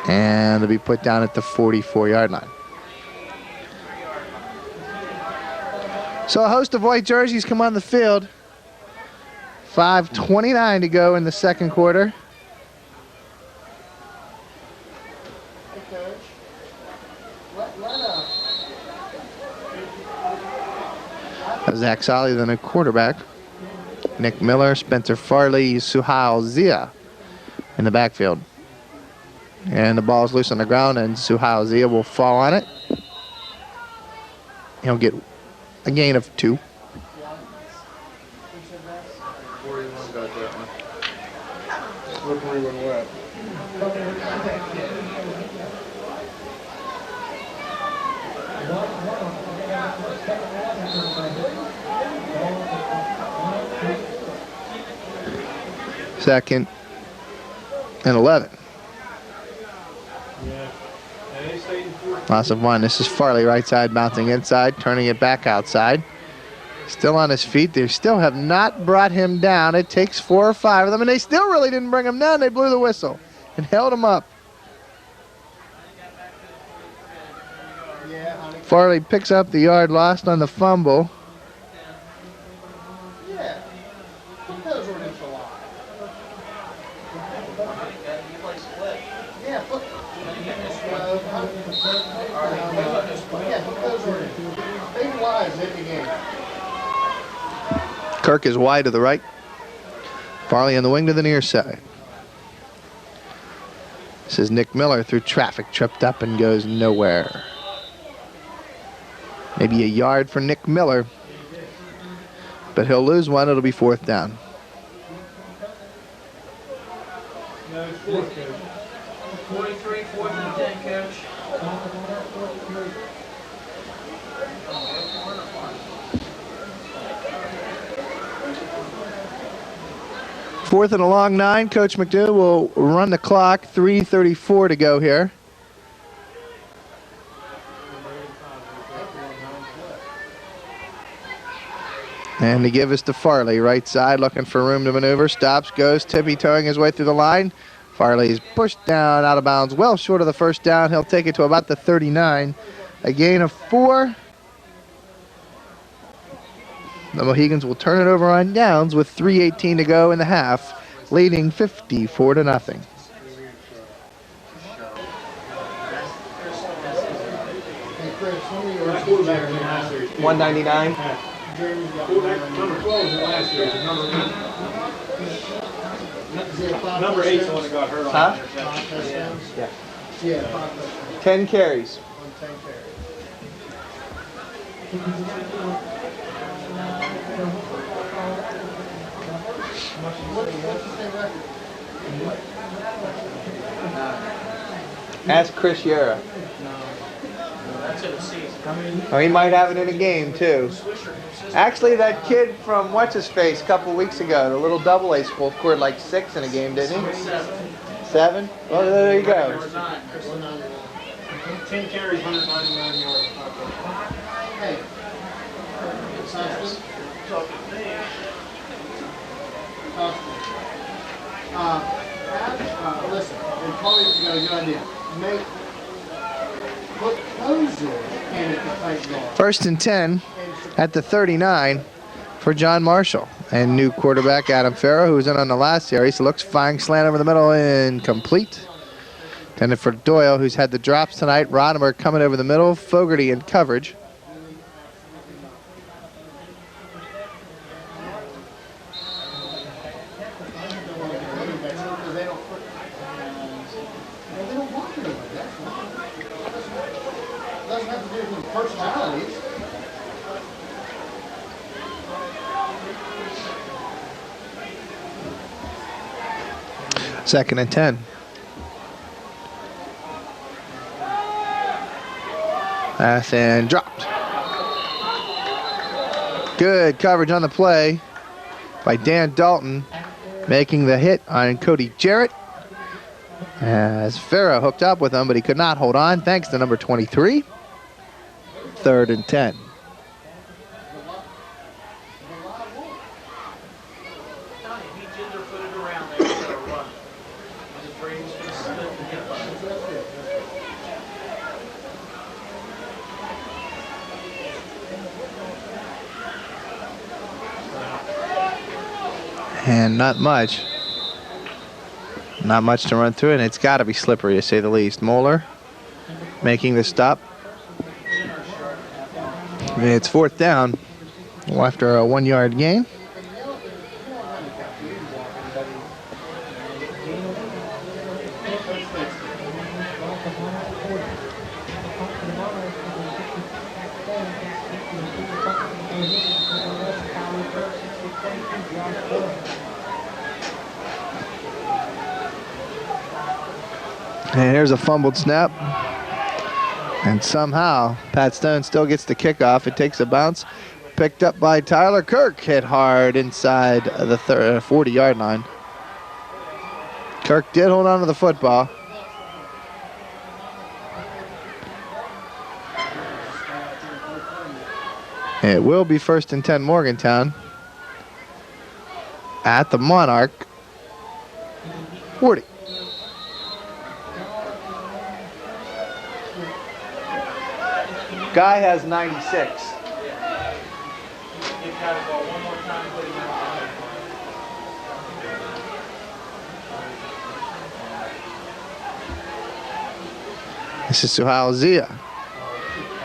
Speaker 1: And it'll be put down at the 44-yard line. So a host of white jerseys come on the field. 5:29 to go in the second quarter. Zach Solly, then a quarterback. Nick Miller, Spencer Farley, Suhail Zia in the backfield. And the ball's loose on the ground, and Suhauzia will fall on it. He'll get a gain of 2.
Speaker 2: Slippery when wet.
Speaker 1: Second and 11. Loss of 1. This is Farley right side, bouncing inside, turning it back outside. Still on his feet. They still have not brought him down. It takes 4 or 5 of them, and they still really didn't bring him down. They blew the whistle and held him up. Farley picks up the yard lost on the fumble.
Speaker 2: Yeah. Those were just a lot. Yeah, but big lies hit the game.
Speaker 1: Kirk is wide to the right. Farley on the wing to the near side. This is Nick Miller through traffic, tripped up and goes nowhere. Maybe a yard for Nick Miller, but he'll lose 1. It'll be 4th down.
Speaker 3: No, 43, 4th and 10, coach.
Speaker 1: 4th and a long 9. Coach McDew will run the clock. 3:34 to go here. And to give us to Farley, right side, looking for room to maneuver. Stops, goes, tippy-toeing his way through the line. Farley's pushed down, out of bounds, well short of the first down. He'll take it to about the 39. A gain of 4. The Mohegans will turn it over on downs with 3:18 to go in the half, leading 54-0.
Speaker 2: Hey, Chris, some of your quarterbacks in last year.
Speaker 1: 199.
Speaker 2: Number 12 is last year.
Speaker 4: Number 8's the one that got hurt on
Speaker 1: Huh?
Speaker 4: the interception.
Speaker 1: Yeah.
Speaker 2: Yeah, 5 touchdowns
Speaker 1: 10 carries.
Speaker 2: on 10 carries. What's the same record?
Speaker 1: Ask Chris Yera.
Speaker 3: That's in the season.
Speaker 1: Oh, he might have it in a game, too. Actually, that kid from What's-His-Face a couple weeks ago, the little AA school, scored like 6 in a game, didn't he? 7? Well, there you go.
Speaker 3: Number 9.
Speaker 4: 10 carries, 199 yards.
Speaker 2: Hey.
Speaker 3: Talking to me.
Speaker 2: Listen, and probably you got a good idea. Put Tozer in at the tight guard.
Speaker 1: 1st and 10 at the 39 for John Marshall. And new quarterback Adam Farrow, who was in on the last series, looks fine, slant over the middle, incomplete. Intended for Doyle, who's had the drops tonight. Rodimer coming over the middle, Fogarty in coverage.
Speaker 2: Personalities.
Speaker 1: 2nd and 10. Pass and dropped. Good coverage on the play by Dan Dalton, making the hit on Cody Jarrett. As Farrow hooked up with him, but he could not hold on, thanks to number 23. 3rd and 10.
Speaker 3: He ginger-footed around there for a run. I was afraid he was going to slip and get by.
Speaker 1: And not much. Not much to run through, and it's got to be slippery, to say the least. Moeller making the stop. It's 4th down after a 1-yard gain. And here's a fumbled snap. And somehow, Pat Stone still gets the kickoff. It takes a bounce. Picked up by Tyler Kirk. Hit hard inside the 40-yard line. Kirk did hold on to the football. It will be 1st and 10 Morgantown at the Monarch 40. Guy has 96.
Speaker 3: Give Kyle the ball one more time, put him out.
Speaker 1: This is Suhail Zia.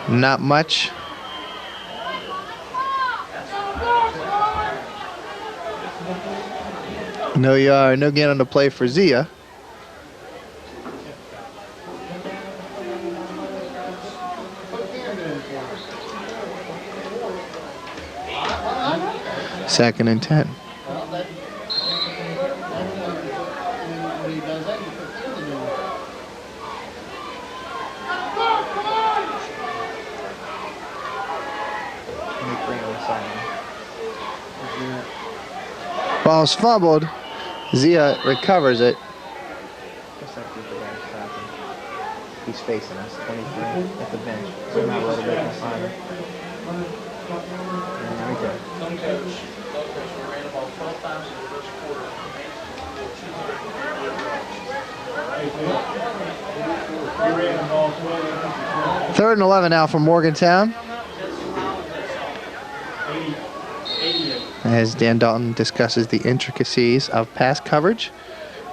Speaker 1: Not much. No gain on the play for Zia. Second and 10. Ball's fumbled. Zia recovers it. He's facing us, 23 at the bench. So we're not a little bit inside.
Speaker 3: Some coach ran the ball 12 times in the first quarter.
Speaker 1: 3rd and 11 now for Morgantown. As Dan Dalton discusses the intricacies of pass coverage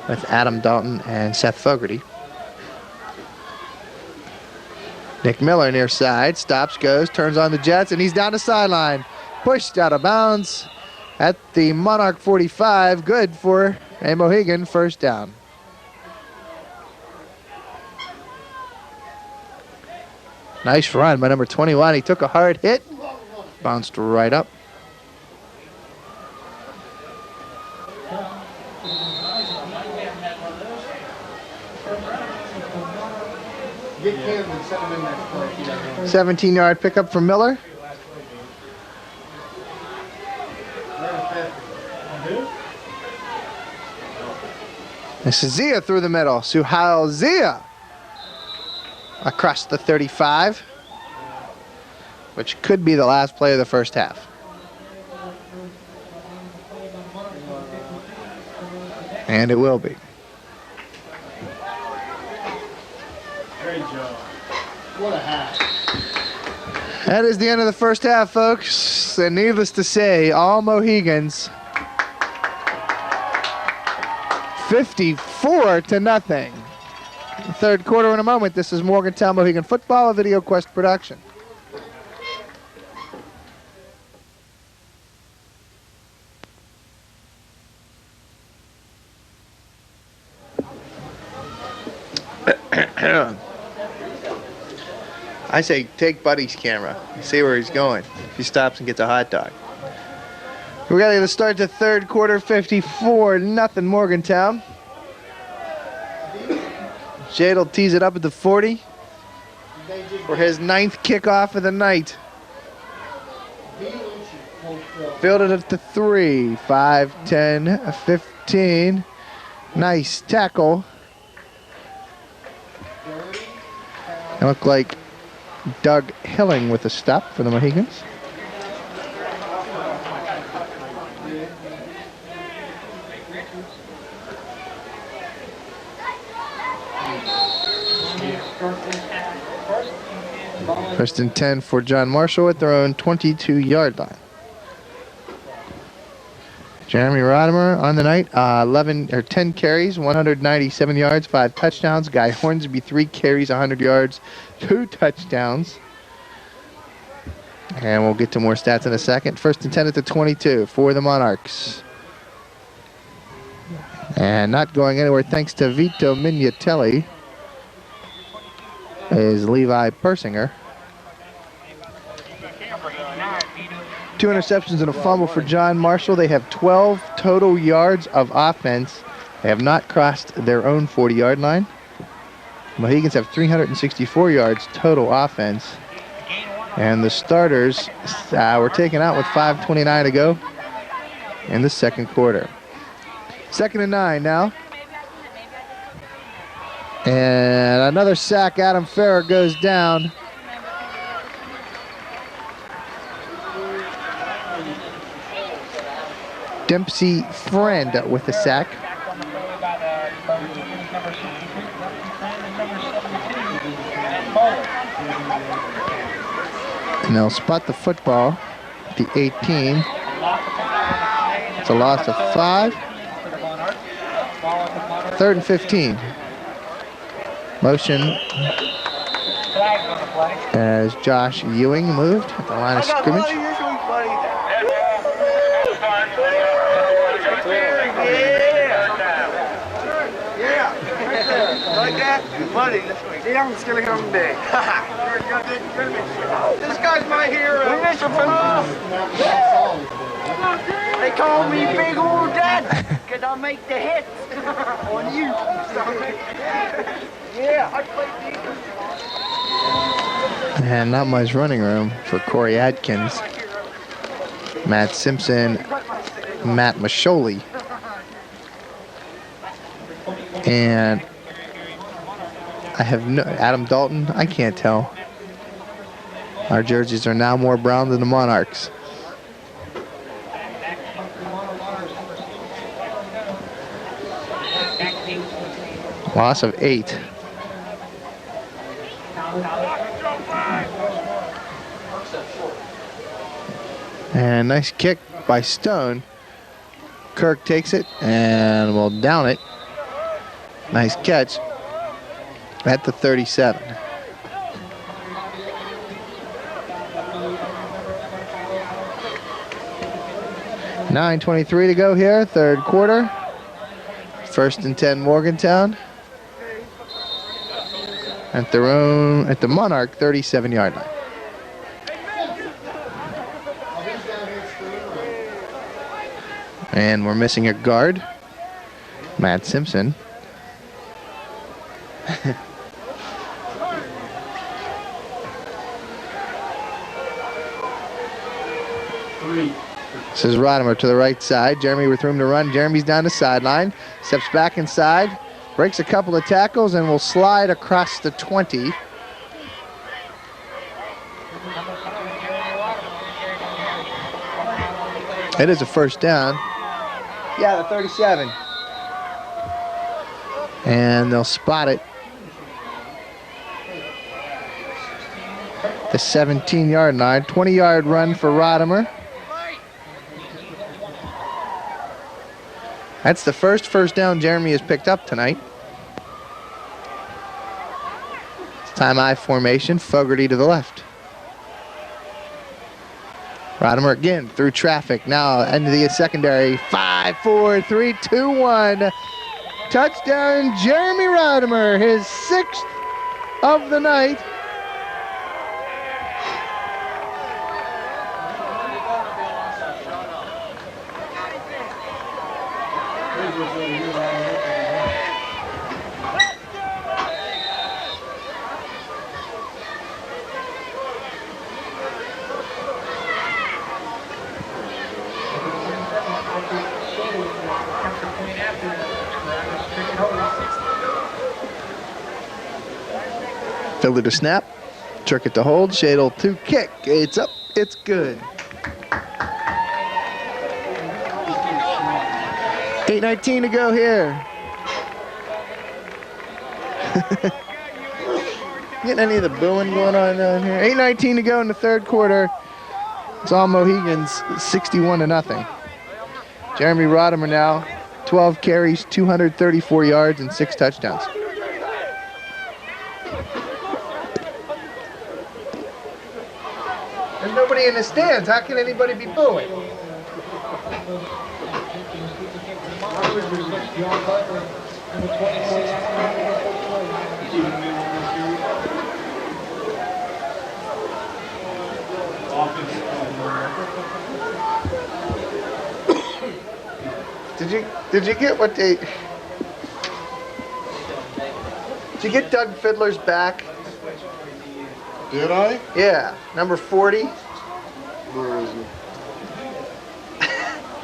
Speaker 1: with Adam Dalton and Seth Fogarty. Nick Miller near side, stops, goes, turns on the Jets, and he's down the sideline. Pushed out of bounds at the Monarch 45. Good for a Mohegan first down. Nice run by number 21. He took a hard hit, bounced right up.
Speaker 2: Get him and set him in that play.
Speaker 1: 17-yard pickup for Miller. This is Zia through the middle. Suhail Zia across the 35, which could be the last play of the first half. And it will be.
Speaker 4: Great job.
Speaker 2: What a hack.
Speaker 1: That is the end of the first half, folks. And needless to say, all Mohegans 54-0. Third quarter in a moment. This is Morgantown Mohegan Football, a Video Quest production. I say take Buddy's camera. See where he's going. If he stops and gets a hot dog. We're going to start the third quarter, 54-0 Morgantown. Jade will tease it up at the 40 for his 9th kickoff of the night. Fielded at the 3, 5, 10, 15. Nice tackle. It looked like Doug Hilling with a stop for the Mohegans. First and 10 for John Marshall at their own 22-yard line. Jeremy Rodimer on the night, 10 carries, 197 yards, 5 touchdowns. Guy Hornsby, 3 carries, 100 yards, 2 touchdowns. And we'll get to more stats in a second. First and 10 at the 22 for the Monarchs. And not going anywhere thanks to Vito Mignatelli. is Levi Persinger. 2 interceptions and a fumble for John Marshall. They have 12 total yards of offense. They have not crossed their own 40-yard line. Mohegans have 364 yards total offense. And the starters were taken out with 5:29 to go in the second quarter. 2nd and 9 now. And another sack. Adam Farrer goes down. Dempsey Friend with the sack. And they'll spot the football at the 18. It's a loss of 5. 3rd and 15. Motion as Josh Ewing moved at the line of scrimmage.
Speaker 3: Like that? Buddy, see, I'm still here on the day. This guy's my hero. They call me Big Old Dad because I make the hits on you. Yeah, I play defense.
Speaker 1: And not much running room for Corey Adkins, Matt Simpson, Matt Masholi. And I have no Adam Dalton. I can't tell. Our jerseys are now more brown than the Monarchs. Loss of 8. And nice kick by Stone. Kirk takes it and will down it. Nice catch at the 37. $9:23 to go here, 3rd quarter. 1st and 10 Morgantown. At the Monarch 37-yard line. And we're missing a guard, Matt Simpson. This is Rodimer to the right side. Jeremy with room to run. Jeremy's down the sideline. Steps back inside. Breaks a couple of tackles and will slide across the 20. It is a 1st down. Yeah, the 37. And they'll spot it. The 17-yard line. 20-yard run for Rodimer. That's the first down Jeremy has picked up tonight. It's time I formation. Fogarty to the left. Rodimer again through traffic. Now into the secondary. 5, 4, 3, 2, 1. Touchdown, Jeremy Rodimer. His 6th of the night. Fielder to snap, Turkett to hold, Shadle to kick. It's up, it's good. 8:19 to go here. Getting any of the booing going on down here? 8:19 to go in the 3rd quarter. It's all Mohegans, 61-0. Jeremy Rodimer now, 12 carries, 234 yards, and 6 touchdowns. There's nobody in the stands. How can anybody be booing? Did you get what they? Did you get Doug Fiddler's back?
Speaker 2: Did I?
Speaker 1: Yeah, number 40.
Speaker 2: Where is he?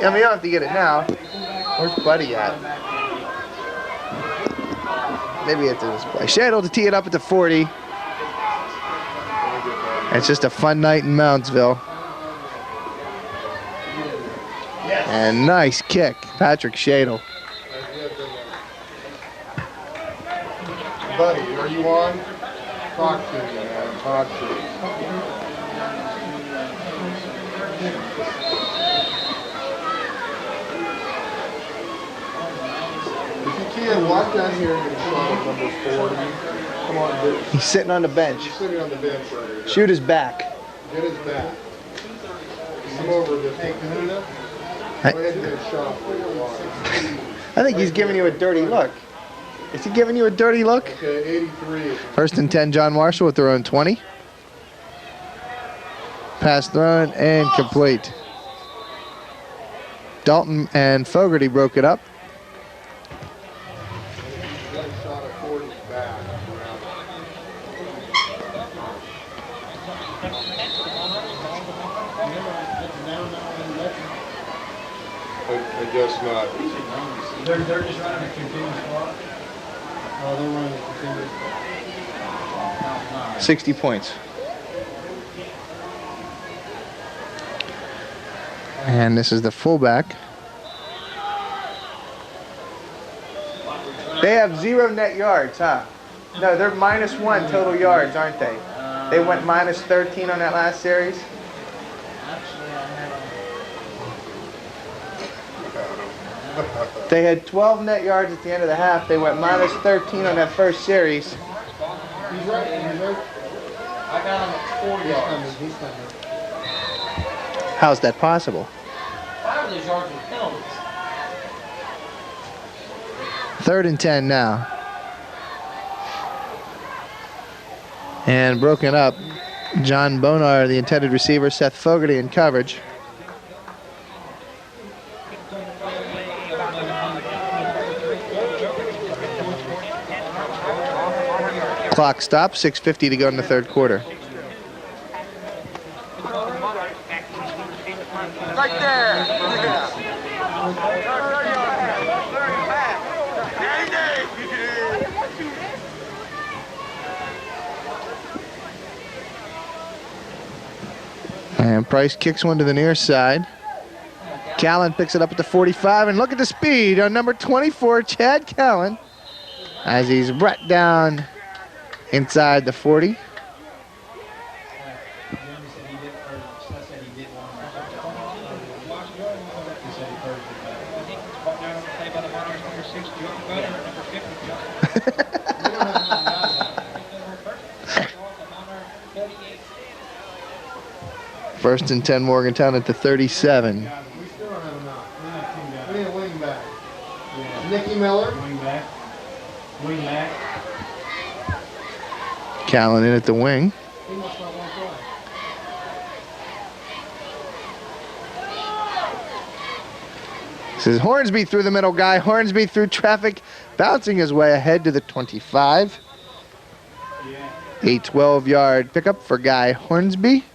Speaker 1: I mean, you don't have to get it now. Where's Buddy at? Maybe it's in this play. Shadle to tee it up at the 40. It's just a fun night in Moundsville. And nice kick, Patrick Shadle.
Speaker 2: Buddy, are you on? Talk to me, man. Talk to me. If you can, walk down here and get a shot at number 40. Come on, dude.
Speaker 1: He's sitting on the bench.
Speaker 2: He's sitting on the bench right here.
Speaker 1: Shoot his back.
Speaker 2: Get his back. Come over this way. Go ahead and get a shot for your walk.
Speaker 1: I think he's giving you a dirty look. Is he giving you a dirty look?
Speaker 2: Okay, 83.
Speaker 1: First and 10, John Marshall with their own 20. Pass thrown and complete. Dalton and Fogarty broke it up.
Speaker 2: Got a shot at 40's back. I guess not.
Speaker 4: They're just running a continuous walk. Oh, they're running a continuous walk.
Speaker 1: 60 points. And this is the fullback. They have 0 net yards, huh? No, they're -1 total yards, aren't they? They went -13 on that last series. They had 12 net yards at the end of the half. They went -13 on that first series.
Speaker 2: He's right. He's right.
Speaker 3: I got him at 4 yards.
Speaker 2: He's coming.
Speaker 1: How's that possible?
Speaker 3: 5 of those yards were penalties.
Speaker 1: 3rd and 10 now. And broken up. John Bonar, the intended receiver, Seth Fogarty in coverage. Clock stops, 6:50 to go in the 3rd quarter.
Speaker 5: Right there.
Speaker 1: And Price kicks one to the near side. Callan picks it up at the 45, and look at the speed on number 24, Chad Callan, as he's brought down inside the 40. First and 10, Morgantown at the 37.
Speaker 2: We still don't have enough. We need a wing back. Nicky Miller.
Speaker 4: Wing back. Wing back.
Speaker 1: Callan in at the wing.
Speaker 2: He must not want to play.
Speaker 1: This is Hornsby through the middle guy. Hornsby through traffic, bouncing his way ahead to the 25. A 12-yard pickup for Guy Hornsby.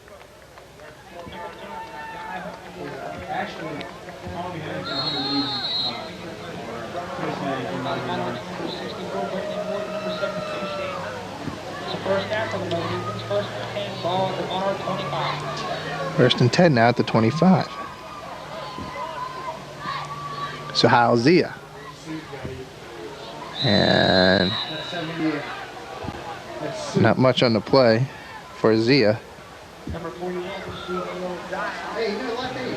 Speaker 1: First and 10 now at the 25. So Hal Zia. And not much on the play for Zia.
Speaker 5: Number 41.
Speaker 2: Hey, you didn't like these.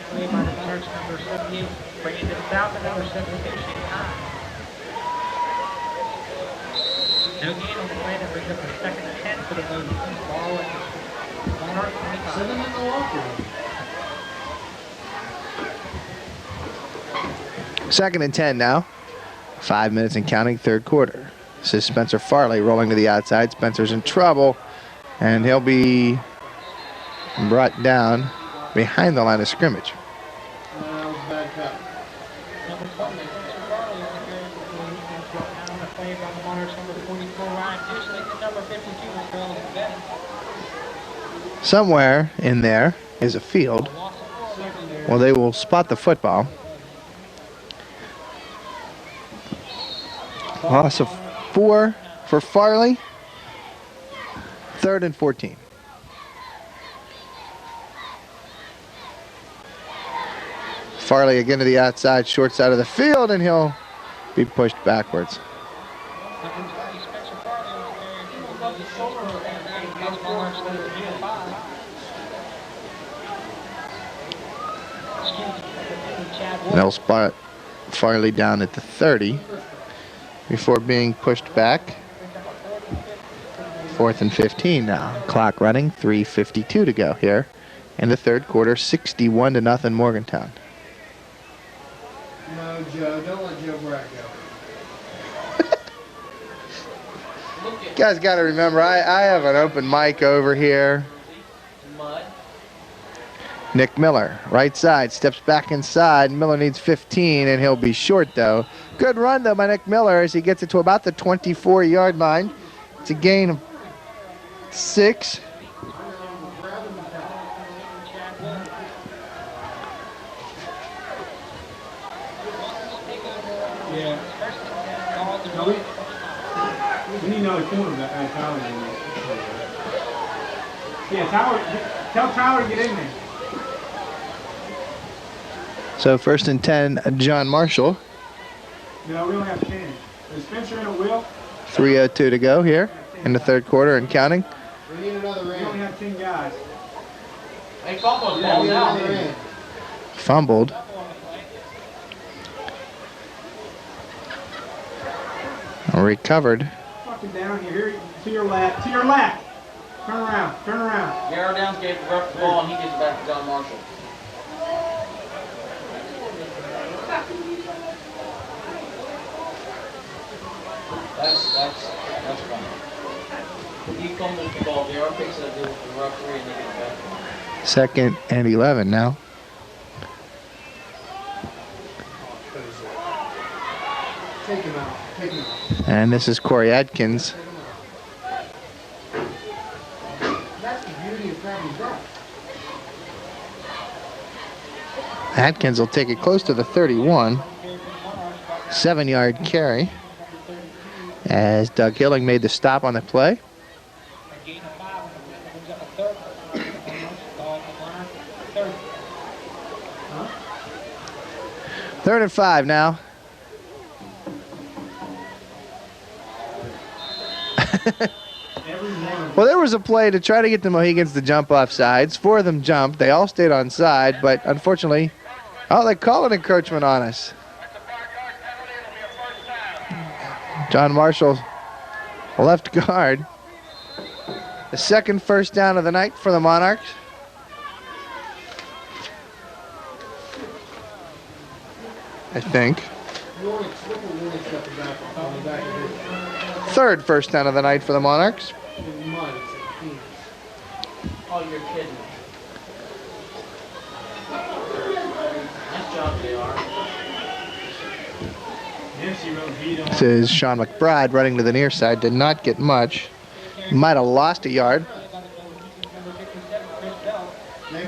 Speaker 5: Played by the Monarchs, number 78. Brandon South and number 72, Shane High. No gain on the play. That brings up the 2nd and 10 for the Mohigans. Ball at the Monarch 25.
Speaker 2: Send him in the locker room.
Speaker 1: 2nd and 10 now. 5 minutes and counting, 3rd quarter. This is Spencer Farley rolling to the outside. Spencer's in trouble, and he'll be brought down behind the line of scrimmage.
Speaker 2: That was a bad cut.
Speaker 5: Number 20, Spencer Farley on the carry for the Mohigans. Brought down on the play by the Monarchs. Number 44, Ryan Dishlick, and number 52, Woodrow and Bennett.
Speaker 1: Somewhere in there is a field. Well, they will spot the football. Loss of 4 for Farley. 3rd and 14. Farley again to the outside, short side of the field, and he'll be pushed backwards.
Speaker 5: Number 20, Spencer Farley on the carry for the Monarchs. Number 5.
Speaker 1: And they'll spot Farley down at the 30 before being pushed back. 4th and 15 now. Clock running, 3:52 to go here in the third quarter. 61-0 Morgantown.
Speaker 2: No, Joe. Don't let Joe Bragg go.
Speaker 1: You guys got to remember, I have an open mic over here.
Speaker 3: Mud.
Speaker 1: Nick Miller, right side, steps back inside. Miller needs 15, and he'll be short, though. Good run, though, by Nick Miller as he gets it to about the 24-yard line. It's a gain of 6.
Speaker 4: Yeah. No, we need another cornerback. Tyler. Yeah, Tyler. Tell Tyler to get in there.
Speaker 1: So 1st and 10, John Marshall.
Speaker 4: No, we don't have 10. Is Spencer in a wheel?
Speaker 1: 3:02 to go here in the third quarter and counting.
Speaker 2: We need another
Speaker 4: We only
Speaker 2: in.
Speaker 4: have 10 guys.
Speaker 3: Hey, football's
Speaker 2: Yeah,
Speaker 3: ball
Speaker 2: we need
Speaker 3: now.
Speaker 2: another in.
Speaker 1: Fumbled. Recovered.
Speaker 4: Fucking down here. To your left. To your left. Turn around. Turn around.
Speaker 3: Garrow Downs gave Ruff the ball and he gives it back to John Marshall. That's fine. He fumbles the ball. Garrow picks it up with the referee and they get it back.
Speaker 1: 2nd and 11 now.
Speaker 2: Take him out. Take him out.
Speaker 1: And this is Corey Adkins.
Speaker 2: That's the beauty of Family Death.
Speaker 1: Adkins will take it close to the 31. 7-yard carry as Doug Hilling made the stop on the play.
Speaker 5: A gain of 5 on the win. That brings up a third. Ball for Monarchs.
Speaker 1: 3rd and 5 now. Well, there was a play to try to get the Mohigans to jump off sides. 4 of them jumped. They all stayed on side, but unfortunately, they call an encroachment on us. John Marshall, left guard. The 2nd first down of the night for the Monarchs. I think. 3rd first down of the night for the Monarchs.
Speaker 3: Oh, you're kidding me. Nice job, JR.
Speaker 1: This is Sean McBride running to the near side. Did not get much. Might have lost a yard.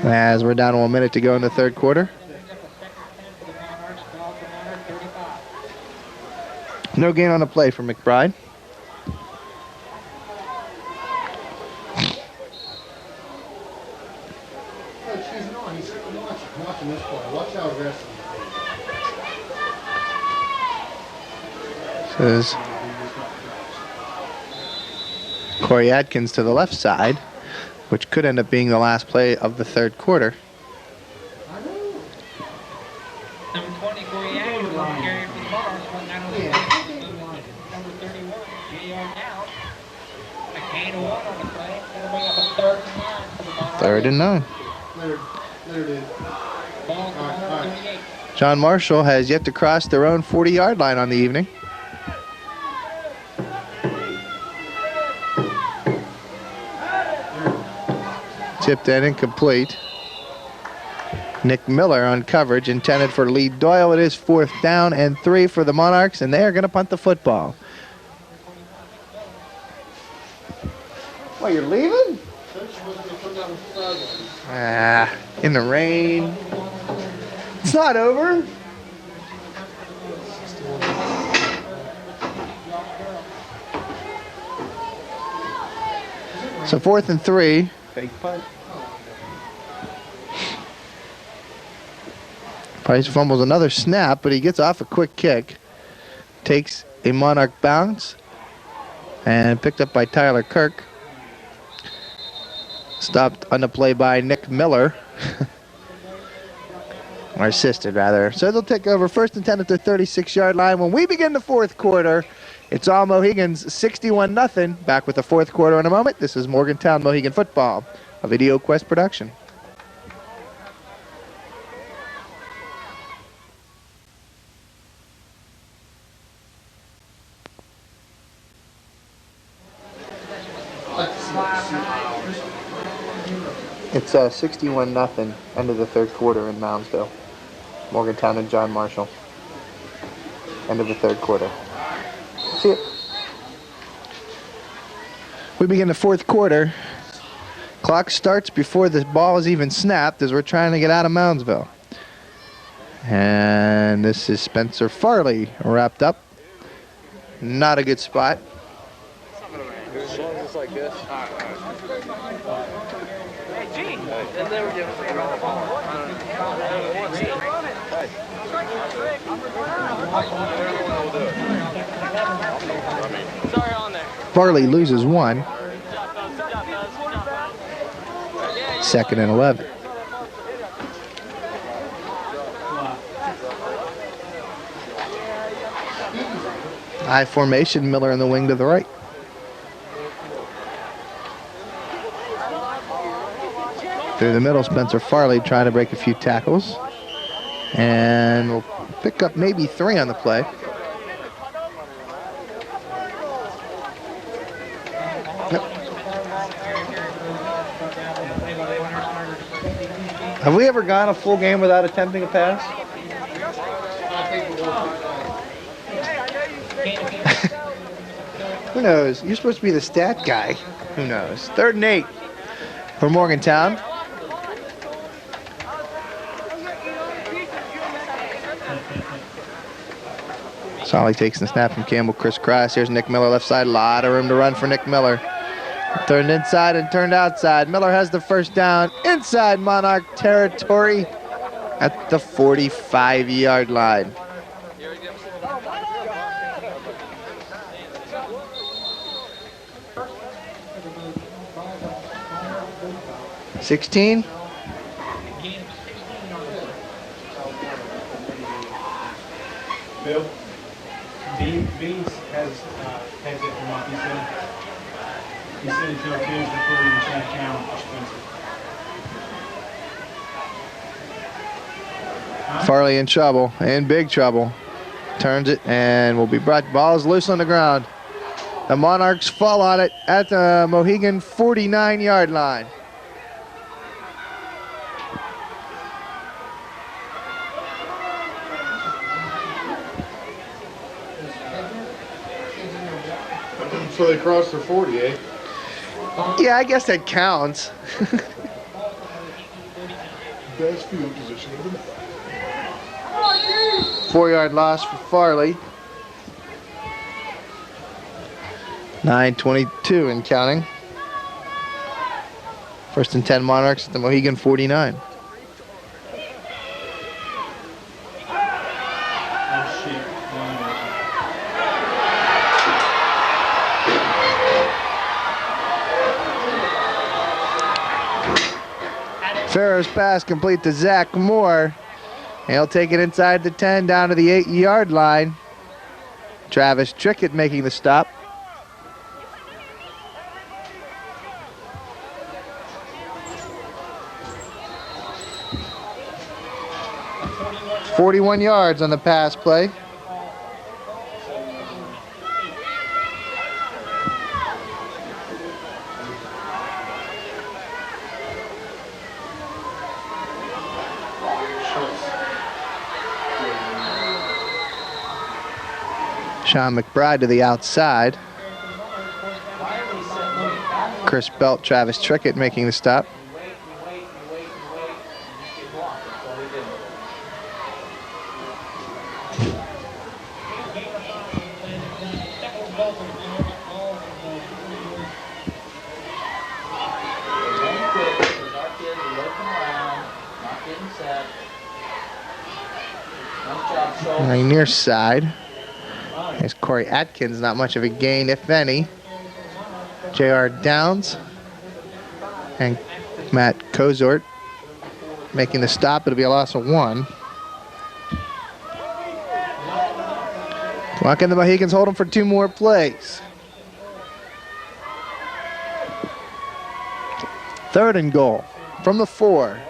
Speaker 1: As we're down to 1 minute to go in the third quarter. No gain on the play for McBride.
Speaker 2: Watching this play. Watch how aggressive.
Speaker 1: This is Corey Adkins to the left side, which could end up being the last play of the third quarter.
Speaker 5: Number 20, Corey Adkins on the carry for the Monarchs. Went down on the play. Number 31, J.R. Now. A gain of 1 on the play. That'll bring up a 3rd and 9 for the Monarchs.
Speaker 1: 3rd and 9.
Speaker 2: There it is.
Speaker 5: Ball for number 38.
Speaker 1: John Marshall has yet to cross their own 40-yard line on the evening. Tipped in incomplete. Nick Miller on coverage, intended for Lee Doyle. It is 4th down and 3 for the Monarchs, and they are going to punt the football. Well, you're leaving? In the rain. It's not over. So 4th and 3. Fake punt. Price fumbles another snap, but he gets off a quick kick. Takes a Monarch bounce. And picked up by Tyler Kirk. Stopped on the play by Nick Miller. Or assisted, rather. So they'll take over 1st and 10 at the 36-yard line. When we begin the 4th quarter, it's all Mohigans 61-0. Back with the 4th quarter in a moment. This is Morgantown Mohigan Football, a Video Quest production. It's 61-0, end of the 3rd quarter in Moundsville. Morgantown and John Marshall. End of the 3rd quarter. See it. We begin the 4th quarter. Clock starts before the ball is even snapped as we're trying to get out of Moundsville. And this is Spencer Farley wrapped up. Not a good spot.
Speaker 6: As long as it's like this.
Speaker 1: Farley loses 1. 2nd and 11. I formation, Miller in the wing to the right. Through the middle, Spencer Farley trying to break a few tackles. And we'll pick up maybe 3 on the play. Yep. Have we ever gone a full game without attempting a pass? Who knows? You're supposed to be the stat guy. Who knows? 3rd and 8 for Morgantown. Solly takes the snap from Campbell, crisscross. Here's Nick Miller left side. A lot of room to run for Nick Miller. Turned inside and turned outside. Miller has the 1st down inside Monarch territory at the 45-yard line. 16.
Speaker 4: Bill, Beans has it from what he said. He said he'll finish the play in the track count for Spencer.
Speaker 1: Farley in trouble, in big trouble. Turns it and will be brought. Ball is loose on the ground. The Monarchs fall on it at the Mohigan 49-yard line.
Speaker 2: So they crossed their 40, eh?
Speaker 1: Yeah, I guess that counts.
Speaker 2: Best field position of the night.
Speaker 1: 4-yard loss for Farley. 9:22 and counting. 1st and 10 Monarchs at the Mohigan 49. Farrow's pass complete to Zach Moore. He'll take it inside the 10 down to the 8-yard line. Travis Trickett making the stop. "41 yards on the pass play. Sean McBride to the outside. Chris Belt, Travis Trickett making the stop.
Speaker 3: You wait, and you just get blocked. That's all he did. Don't quit, because our kids are looking around, not getting set. Nice job, Schultz.
Speaker 1: Running near side. There's Corey Atkins, not much of a gain, if any. J.R. Downs and Matt Kozort making the stop. It'll be a loss of 1. Clock and the Mohegans hold them for 2 more plays. 3rd and goal from the 4.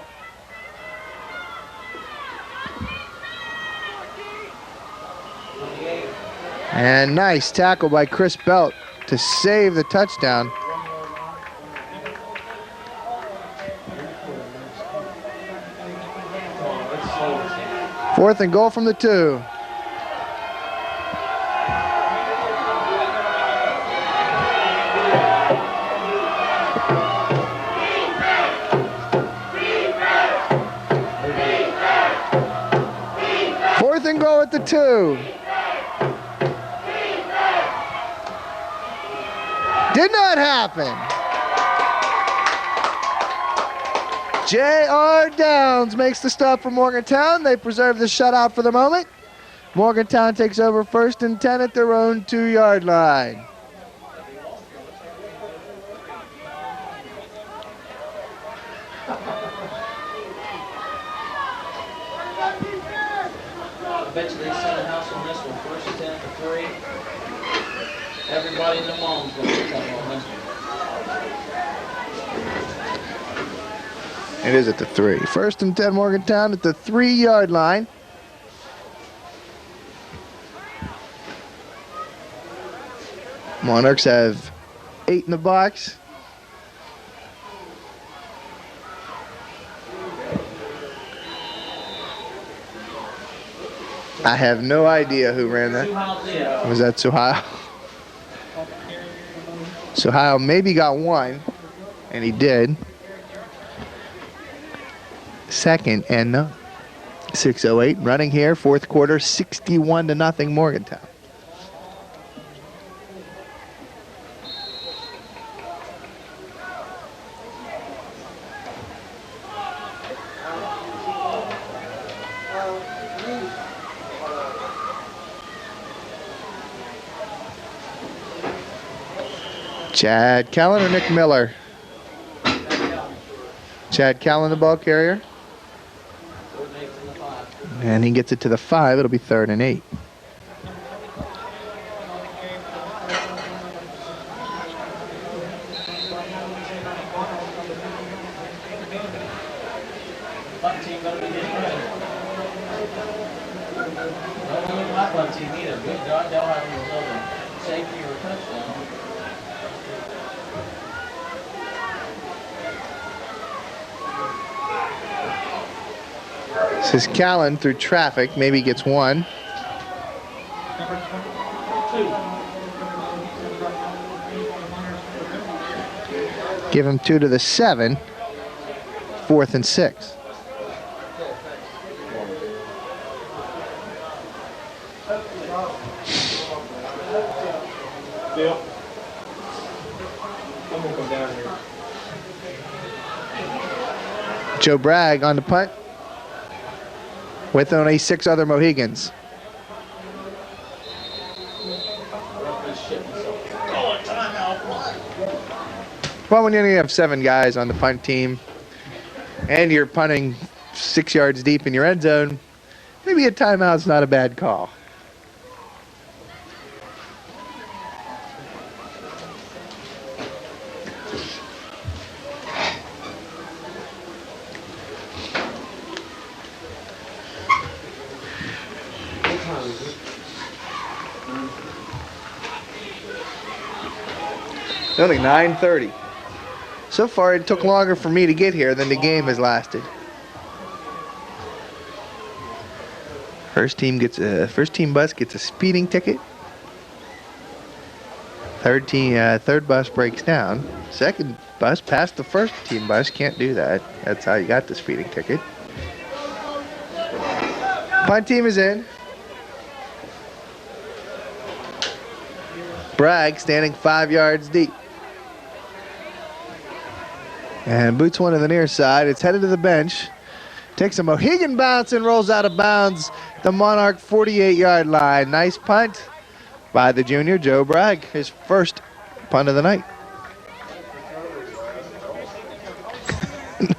Speaker 1: And nice tackle by Chris Belt to save the touchdown. Fourth and goal from the 2. Fourth and goal at the 2. Did not happen. J.R. Downs makes the stop for Morgantown. They preserve the shutout for the moment. Morgantown takes over 1st and 10 at their own 2-yard line.
Speaker 3: I bet you they send a house on this one. 1st and 10 for 3. Everybody in the mom's going to come on this one.
Speaker 1: It is at the 3. 1st and 10 Morgantown at the 3-yard line. Monarchs have 8 in the box. I have no idea who ran that. Was that Suhail? Suhail maybe got 1, and he did. 2nd and no. 6:08 running here, 4th quarter, 61-0 Morgantown. Chad Callan or Nick Miller? Chad Callan, the ball carrier. And he gets it to the 5. It'll be 3rd and 8.
Speaker 3: Punt team better be getting ready. Don't look at my punt team either. Good God, they'll have them building safety or a touchdown.
Speaker 1: This is Callan through traffic. Maybe he gets 1. Give him 2 to the 7. 4th and 6.
Speaker 4: Bill, I'm gonna come down here.
Speaker 1: Joe Bragg on the punt with only 6 other Mohegans. Well, when you only have 7 guys on the punt team and you're punting 6 yards deep in your end zone, maybe a timeout's not a bad call. It's only 9:30. So far, it took longer for me to get here than the game has lasted. First team bus gets a speeding ticket. Third bus breaks down. Second bus past the first team bus. Can't do that. That's how you got the speeding ticket. Punt team is in. Bragg standing 5 yards deep. And boots one to the near side. It's headed to the bench. Takes a Mohegan bounce and rolls out of bounds. The Monarch 48-yard line. Nice punt by the junior, Joe Bragg. His first punt of the night.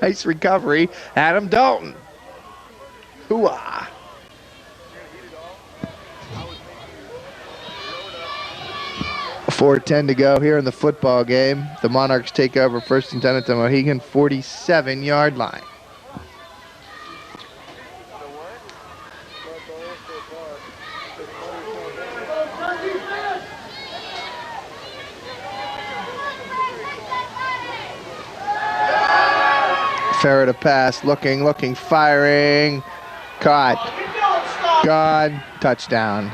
Speaker 1: Nice recovery. Adam Dalton. Hoo-ah. .410 to go here in the football game. The Monarchs take over first and 10 at the Mohegan 47-yard line. Farrah to pass, looking, firing. Caught. Gone. Touchdown.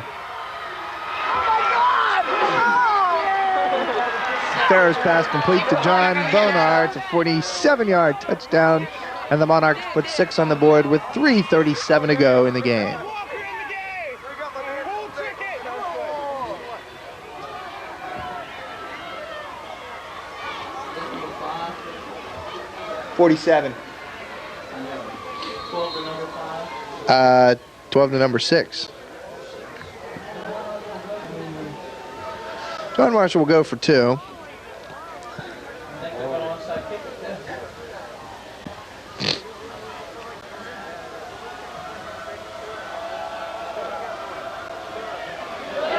Speaker 1: Farrah's pass complete to John Bonar. It's a 47-yard touchdown, and the Monarchs put 6 on the board with 3:37 to go in the game. .47.
Speaker 3: 12 to number 5.
Speaker 1: 12 to number 6. John Marshall will go for 2.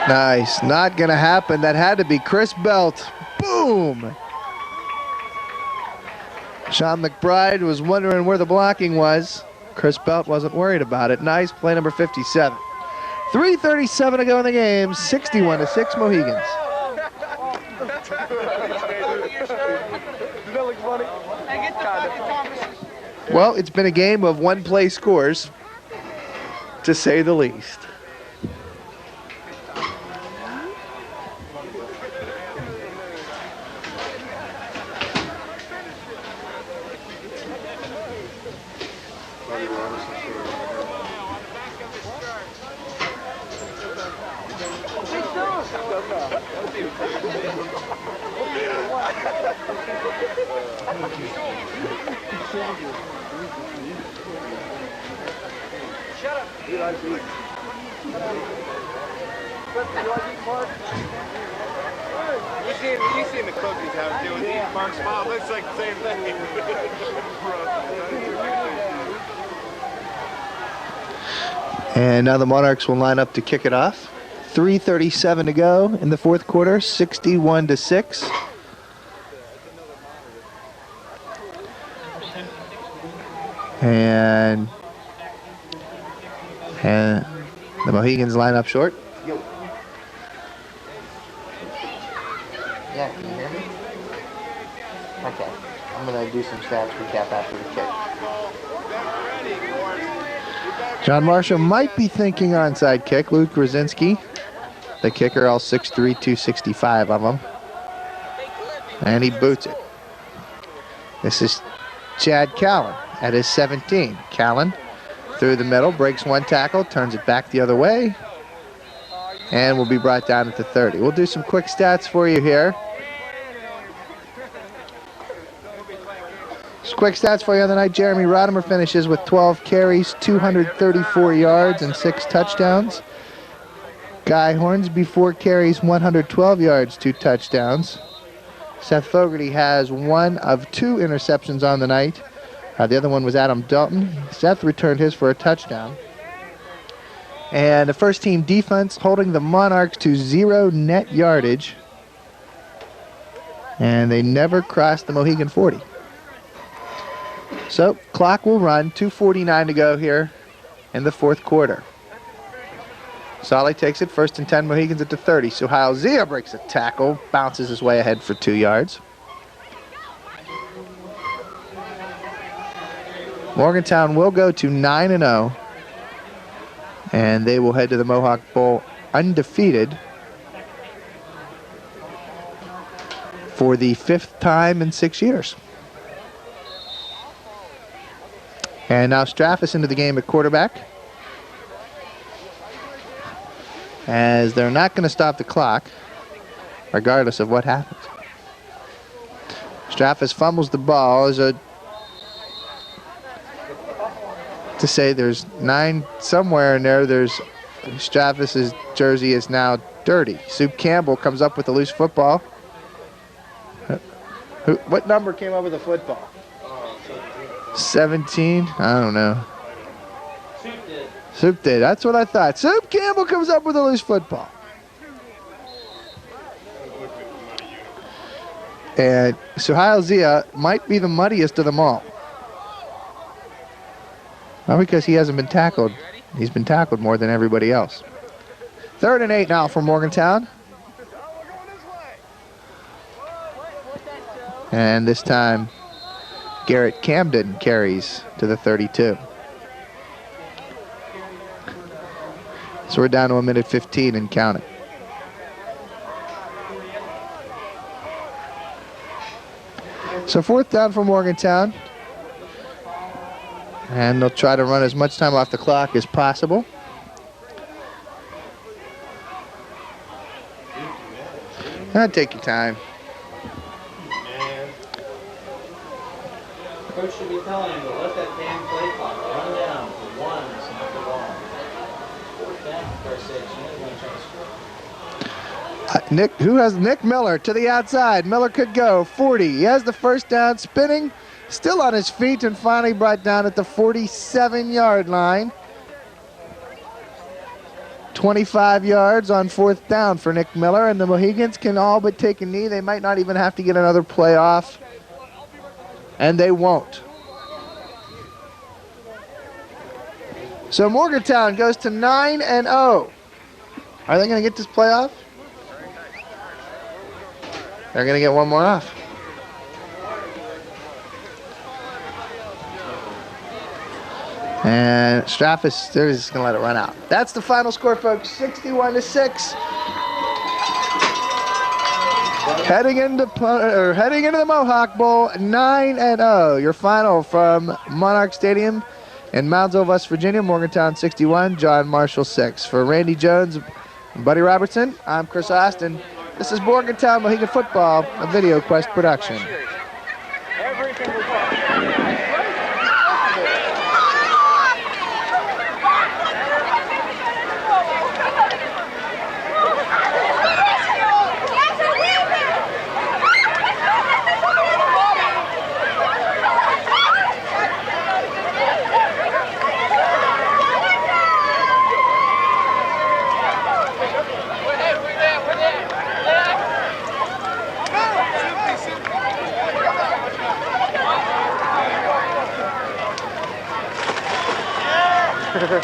Speaker 1: Nice. Not going to happen. That had to be Chris Belt. Boom! Sean McBride was wondering where the blocking was. Chris Belt wasn't worried about it. Nice play number 57. 3:37 to go in the game. 61-6 Mohegans. Well, it's been a game of one-play scores, to say the least.
Speaker 6: You seen the cookies I was doing these Mark's mom looks like the same thing.
Speaker 1: And now the Monarchs will line up to kick it off. 3:37 to go in the fourth quarter, 61-6. And the Mohegans line up short. Yeah, can you hear me? Okay. I'm going to do some stats recap after the kick. John Marshall might be thinking onside kick. Luke Rosinski, the kicker, all 6'3", 265 of them. And he boots it. This is Chad Callan at his 17. Callan through the middle, breaks one tackle, turns it back the other way, and will be brought down at the 30. We'll do some quick stats for you here. Some quick stats for you on the night. Jeremy Rodimer finishes with 12 carries, 234 yards, and 6 touchdowns. Guy Hornsby, 4 carries, 112 yards, 2 touchdowns. Seth Fogarty has 1 of 2 interceptions on the night. The other one was Adam Dalton. Seth returned his for a touchdown. And the first team defense holding the Monarchs to 0 net yardage. And they never crossed the Mohegan 40. So clock will run, 2:49 to go here in the fourth quarter. Solly takes it, first and 10 Mohegans at the 30. Suhail Zia breaks a tackle, bounces his way ahead for 2 yards. Morgantown will go to 9-0, and they will head to the Mohawk Bowl undefeated. for the 5th time in 6 years. And now Straffus into the game at quarterback, as they're not going to stop the clock regardless of what happens. Straffus fumbles the ball as to say there's 9 somewhere in there. There's Straffus's jersey is now dirty. Soup Campbell comes up with a loose football. What number came up with the football? 17? I don't know. Soup did. That's what I thought. Soup Campbell comes up with a loose football. And Suhail Zia might be the muddiest of them all. Not because he hasn't been tackled. He's been tackled more than everybody else. 3rd and 8 now for Morgantown. And this time, Garrett Camden carries to the 32. So we're down to 1:15 and counting. So 4th down for Morgantown. And they'll try to run as much time off the clock as possible. Take your time.
Speaker 3: Coach should be telling him to let that damn play clock run down for 1 and snap the ball. 4th down, first 6. You know they're going to try to score.
Speaker 1: Who has Nick Miller to the outside? Miller could go 40. He has the first down, spinning, still on his feet, and finally brought down at the 47-yard line. 25 yards on 4th down for Nick Miller, and the Mohigans can all but take a knee. They might not even have to get another play off, and they won't. So Morgantown goes to 9-0. Are they going to get this play off? They're going to get one more off. And Straffus, they're just going to let it run out. That's the final score, folks. 61-6. Heading into the Mohawk Bowl, 9-0. Your final from Monarch Stadium in Moundsville, West Virginia. Morgantown 61, John Marshall 6. For Randy Jones and Buddy Robertson, I'm Chris Austin. This is Morgantown Mohegan Football, a Video Quest production. Woo!